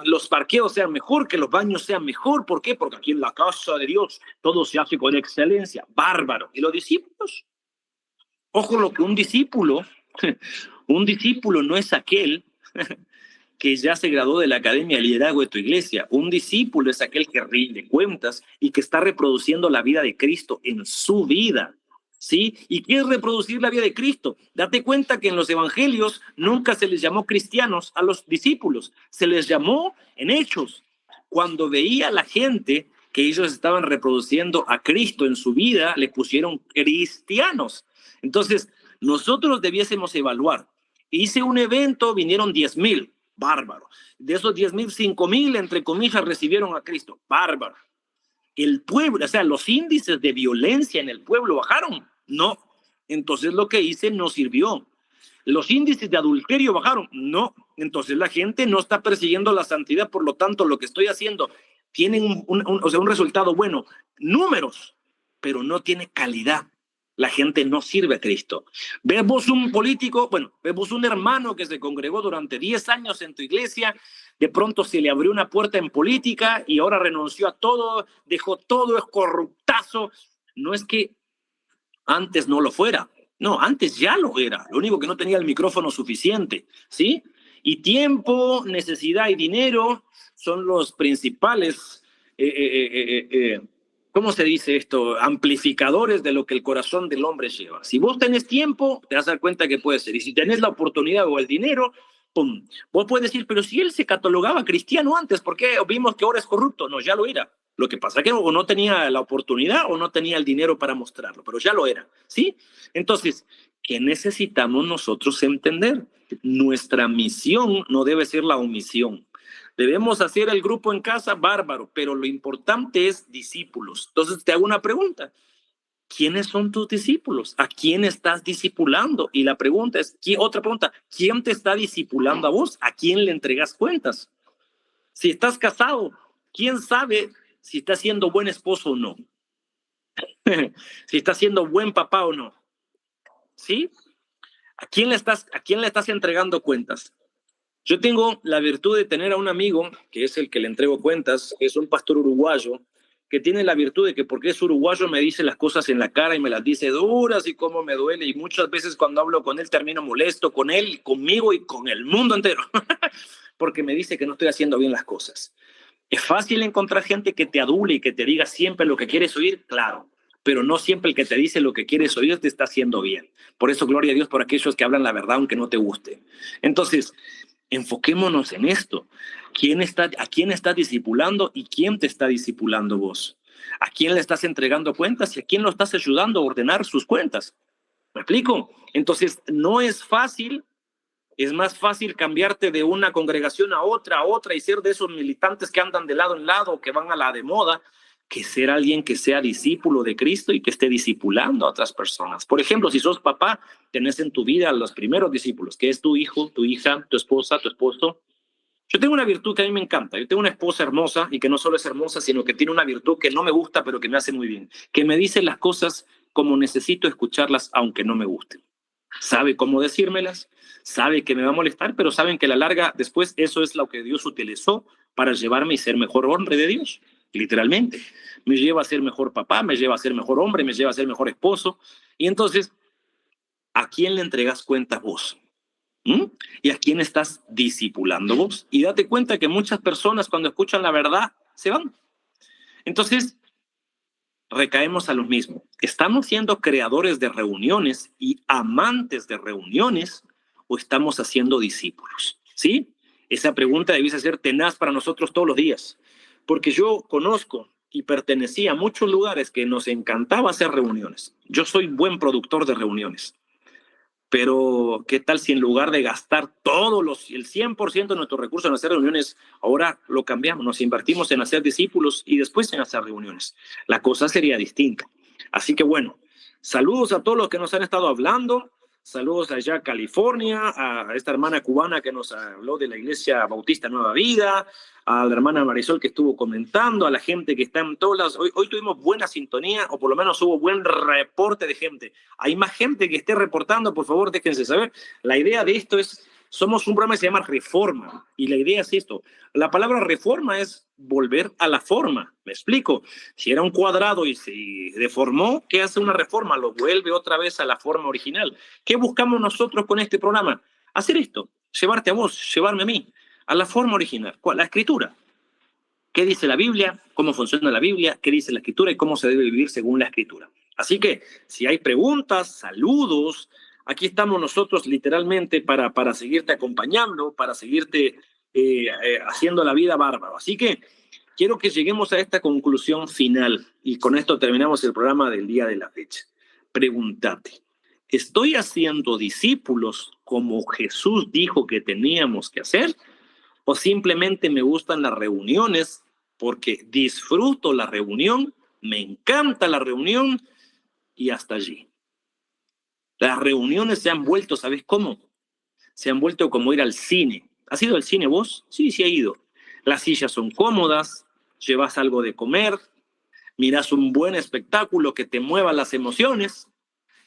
los parqueos sean mejor, que los baños sean mejor. ¿Por qué? Porque aquí en la casa de Dios todo se hace con excelencia. Bárbaro. ¿Y los discípulos? Ojo, lo que un discípulo no es aquel que ya se graduó de la Academia de Liderazgo de tu iglesia. Un discípulo es aquel que rinde cuentas y que está reproduciendo la vida de Cristo en su vida. ¿Sí? ¿Y qué es reproducir la vida de Cristo? Date cuenta que en los evangelios nunca se les llamó cristianos a los discípulos, se les llamó en Hechos. Cuando veía la gente que ellos estaban reproduciendo a Cristo en su vida, le pusieron cristianos. Entonces, nosotros debiésemos evaluar. Hice un evento, vinieron 10,000, bárbaro. De esos 10,000, 5,000, entre comillas, recibieron a Cristo, bárbaro. el pueblo, o sea, los índices de violencia en el pueblo bajaron. No. Entonces lo que hice no sirvió. Los índices de adulterio bajaron. No. Entonces la gente no está persiguiendo la santidad, por lo tanto lo que estoy haciendo tiene un resultado bueno. Números, pero no tiene calidad. La gente no sirve a Cristo. Vemos un político, vemos un hermano que se congregó durante 10 años en tu iglesia, de pronto se le abrió una puerta en política y ahora renunció a todo, dejó todo, es corruptazo. No es que antes no lo fuera, no, antes ya lo era, lo único que no tenía el micrófono suficiente, ¿sí? Y tiempo, necesidad y dinero son los principales ¿cómo se dice esto? Amplificadores de lo que el corazón del hombre lleva. Si vos tenés tiempo, te vas a dar cuenta que puede ser. Y si tenés la oportunidad o el dinero, ¡pum! Vos puedes decir, pero si él se catalogaba cristiano antes, ¿por qué vimos que ahora es corrupto? No, ya lo era. Lo que pasa es que o no tenía la oportunidad o no tenía el dinero para mostrarlo, pero ya lo era, ¿sí? Entonces, ¿qué necesitamos nosotros entender? Nuestra misión no debe ser la omisión. Debemos hacer el grupo en casa, bárbaro, pero lo importante es discípulos. Entonces te hago una pregunta. ¿Quiénes son tus discípulos? ¿A quién estás discipulando? Y la pregunta es, otra pregunta, ¿quién te está discipulando a vos? ¿A quién le entregas cuentas? Si estás casado, ¿quién sabe si estás siendo buen esposo o no? Si estás siendo buen papá o no. ¿Sí? ¿A quién le estás entregando cuentas? Yo tengo la virtud de tener a un amigo, que es el que le entrego cuentas, que es un pastor uruguayo, que tiene la virtud de que porque es uruguayo me dice las cosas en la cara y me las dice duras y cómo me duele. Y muchas veces cuando hablo con él termino molesto con él, conmigo y con el mundo entero, porque me dice que no estoy haciendo bien las cosas. ¿Es fácil encontrar gente que te adule y que te diga siempre lo que quieres oír? Claro, pero no siempre el que te dice lo que quieres oír te está haciendo bien. Por eso, gloria a Dios por aquellos que hablan la verdad aunque no te guste. Entonces, enfoquémonos en esto. ¿A quién estás discipulando y quién te está discipulando vos? ¿A quién le estás entregando cuentas y a quién lo estás ayudando a ordenar sus cuentas? ¿Me explico? Entonces, no es fácil. Es más fácil cambiarte de una congregación a otra y ser de esos militantes que andan de lado en lado, que van a la de moda, que ser alguien que sea discípulo de Cristo y que esté discipulando a otras personas. Por ejemplo, si sos papá, tenés en tu vida a los primeros discípulos, que es tu hijo, tu hija, tu esposa, tu esposo. Yo tengo una virtud que a mí me encanta. Yo tengo una esposa hermosa y que no solo es hermosa, sino que tiene una virtud que no me gusta, pero que me hace muy bien. Que me dice las cosas como necesito escucharlas, aunque no me gusten. Sabe cómo decírmelas, sabe que me va a molestar, pero saben que a la larga después eso es lo que Dios utilizó para llevarme y ser mejor hombre de Dios, literalmente. Me lleva a ser mejor papá, me lleva a ser mejor hombre, me lleva a ser mejor esposo. Y entonces, ¿a quién le entregas cuentas vos? ¿Y a quién estás discipulando vos? Y date cuenta que muchas personas cuando escuchan la verdad se van. Entonces, recaemos a lo mismo. ¿Estamos siendo creadores de reuniones y amantes de reuniones o estamos haciendo discípulos? ¿Sí? Esa pregunta debiese ser tenaz para nosotros todos los días, porque yo conozco y pertenecía a muchos lugares que nos encantaba hacer reuniones. Yo soy buen productor de reuniones, pero ¿qué tal si en lugar de gastar el 100% de nuestros recursos en hacer reuniones, ahora lo cambiamos, nos invertimos en hacer discípulos y después en hacer reuniones? La cosa sería distinta. Así que bueno, saludos a todos los que nos han estado hablando, saludos allá a California, a esta hermana cubana que nos habló de la Iglesia Bautista Nueva Vida, a la hermana Marisol que estuvo comentando, a la gente que está en todas las... Hoy tuvimos buena sintonía, o por lo menos hubo buen reporte de gente. Hay más gente que esté reportando, por favor, déjense saber. La idea de esto es, somos un programa que se llama Reforma, y la idea es esto. La palabra reforma es volver a la forma, ¿me explico? Si era un cuadrado y se deformó, ¿qué hace una reforma? Lo vuelve otra vez a la forma original. ¿Qué buscamos nosotros con este programa? Hacer esto, llevarte a vos, llevarme a mí, a la forma original. ¿Cuál? La escritura. ¿Qué dice la Biblia? ¿Cómo funciona la Biblia? ¿Qué dice la escritura? Y cómo se debe vivir según la escritura. Así que, si hay preguntas, saludos, aquí estamos nosotros literalmente para seguirte acompañando, para seguirte haciendo la vida bárbaro. Así que quiero que lleguemos a esta conclusión final y con esto terminamos el programa del día de la fecha. Pregúntate, ¿estoy haciendo discípulos como Jesús dijo que teníamos que hacer? ¿O simplemente me gustan las reuniones porque disfruto la reunión, me encanta la reunión y hasta allí. Las reuniones se han vuelto, ¿sabes cómo? Se han vuelto como ir al cine. ¿Has ido al cine vos? Sí, sí he ido. Las sillas son cómodas, llevas algo de comer, miras un buen espectáculo que te mueva las emociones,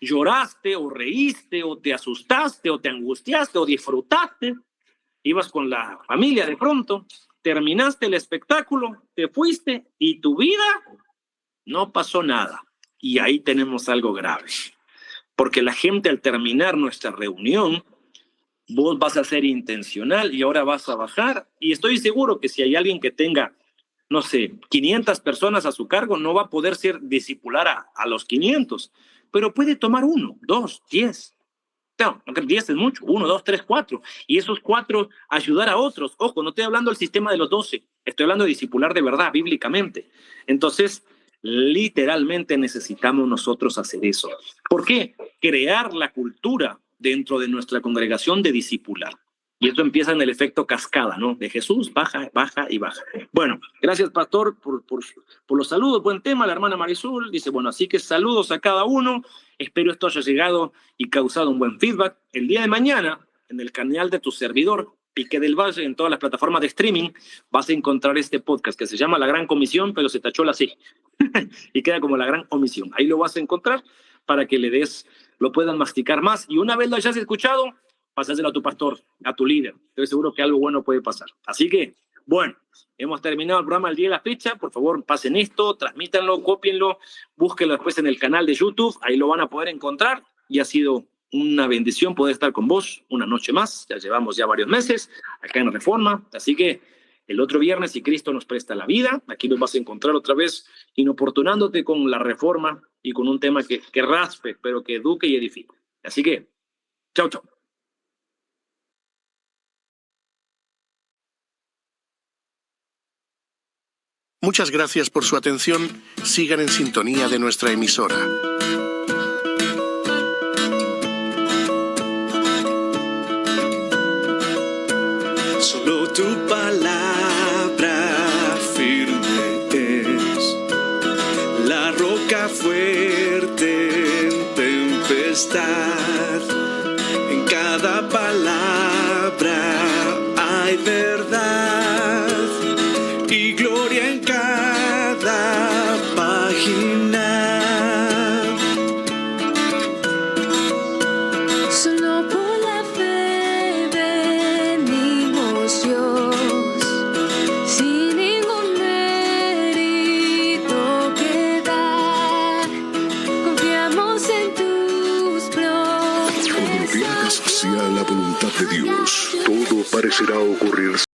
lloraste o reíste o te asustaste o te angustiaste o disfrutaste, ibas con la familia de pronto, terminaste el espectáculo, te fuiste y tu vida no pasó nada. Y ahí tenemos algo grave, porque la gente al terminar nuestra reunión, vos vas a ser intencional y ahora vas a bajar, y estoy seguro que si hay alguien que tenga, no sé, 500 personas a su cargo, no va a poder discipular a los 500, pero puede tomar 1, 2, 10. No, 10 es mucho, 1, 2, 3, 4. Y esos 4 ayudar a otros. Ojo, no estoy hablando del sistema de los 12, estoy hablando de discipular de verdad, bíblicamente. Entonces, literalmente necesitamos nosotros hacer eso. ¿Por qué? Crear la cultura dentro de nuestra congregación de discipular. Y esto empieza en el efecto cascada, ¿no? De Jesús, baja, baja y baja. Bueno, gracias, pastor, por los saludos. Buen tema, la hermana Marisol. Dice, bueno, así que saludos a cada uno. Espero esto haya llegado y causado un buen feedback. El día de mañana, en el canal de tu servidor, Piqué del Valle, en todas las plataformas de streaming, vas a encontrar este podcast que se llama La Gran Comisión, pero se tachó la C. Y queda como La Gran Omisión. Ahí lo vas a encontrar para que lo puedan masticar más. Y una vez lo hayas escuchado, pasáselo a tu pastor, a tu líder. Estoy seguro que algo bueno puede pasar. Así que, bueno, hemos terminado el programa el día de la fecha. Por favor, pasen esto, transmítanlo, cópienlo, búsquenlo después en el canal de YouTube. Ahí lo van a poder encontrar. Y ha sido una bendición poder estar con vos una noche más. Ya llevamos varios meses acá en Reforma. Así que el otro viernes, si Cristo nos presta la vida, aquí nos vas a encontrar otra vez inoportunándote con la Reforma y con un tema que raspe, pero que eduque y edifique. Así que, chau, chau. Muchas gracias por su atención. Sigan en sintonía de nuestra emisora. Solo tu palabra firme es la roca fuerte en tempestad. En cada palabra hay verdad y gloria en cada página. Solo por la fe venimos Dios, sin ningún mérito que dar. Confiamos en tus promesas. Cuando lo que hagas sea la voluntad de Dios, todo parecerá ocurrir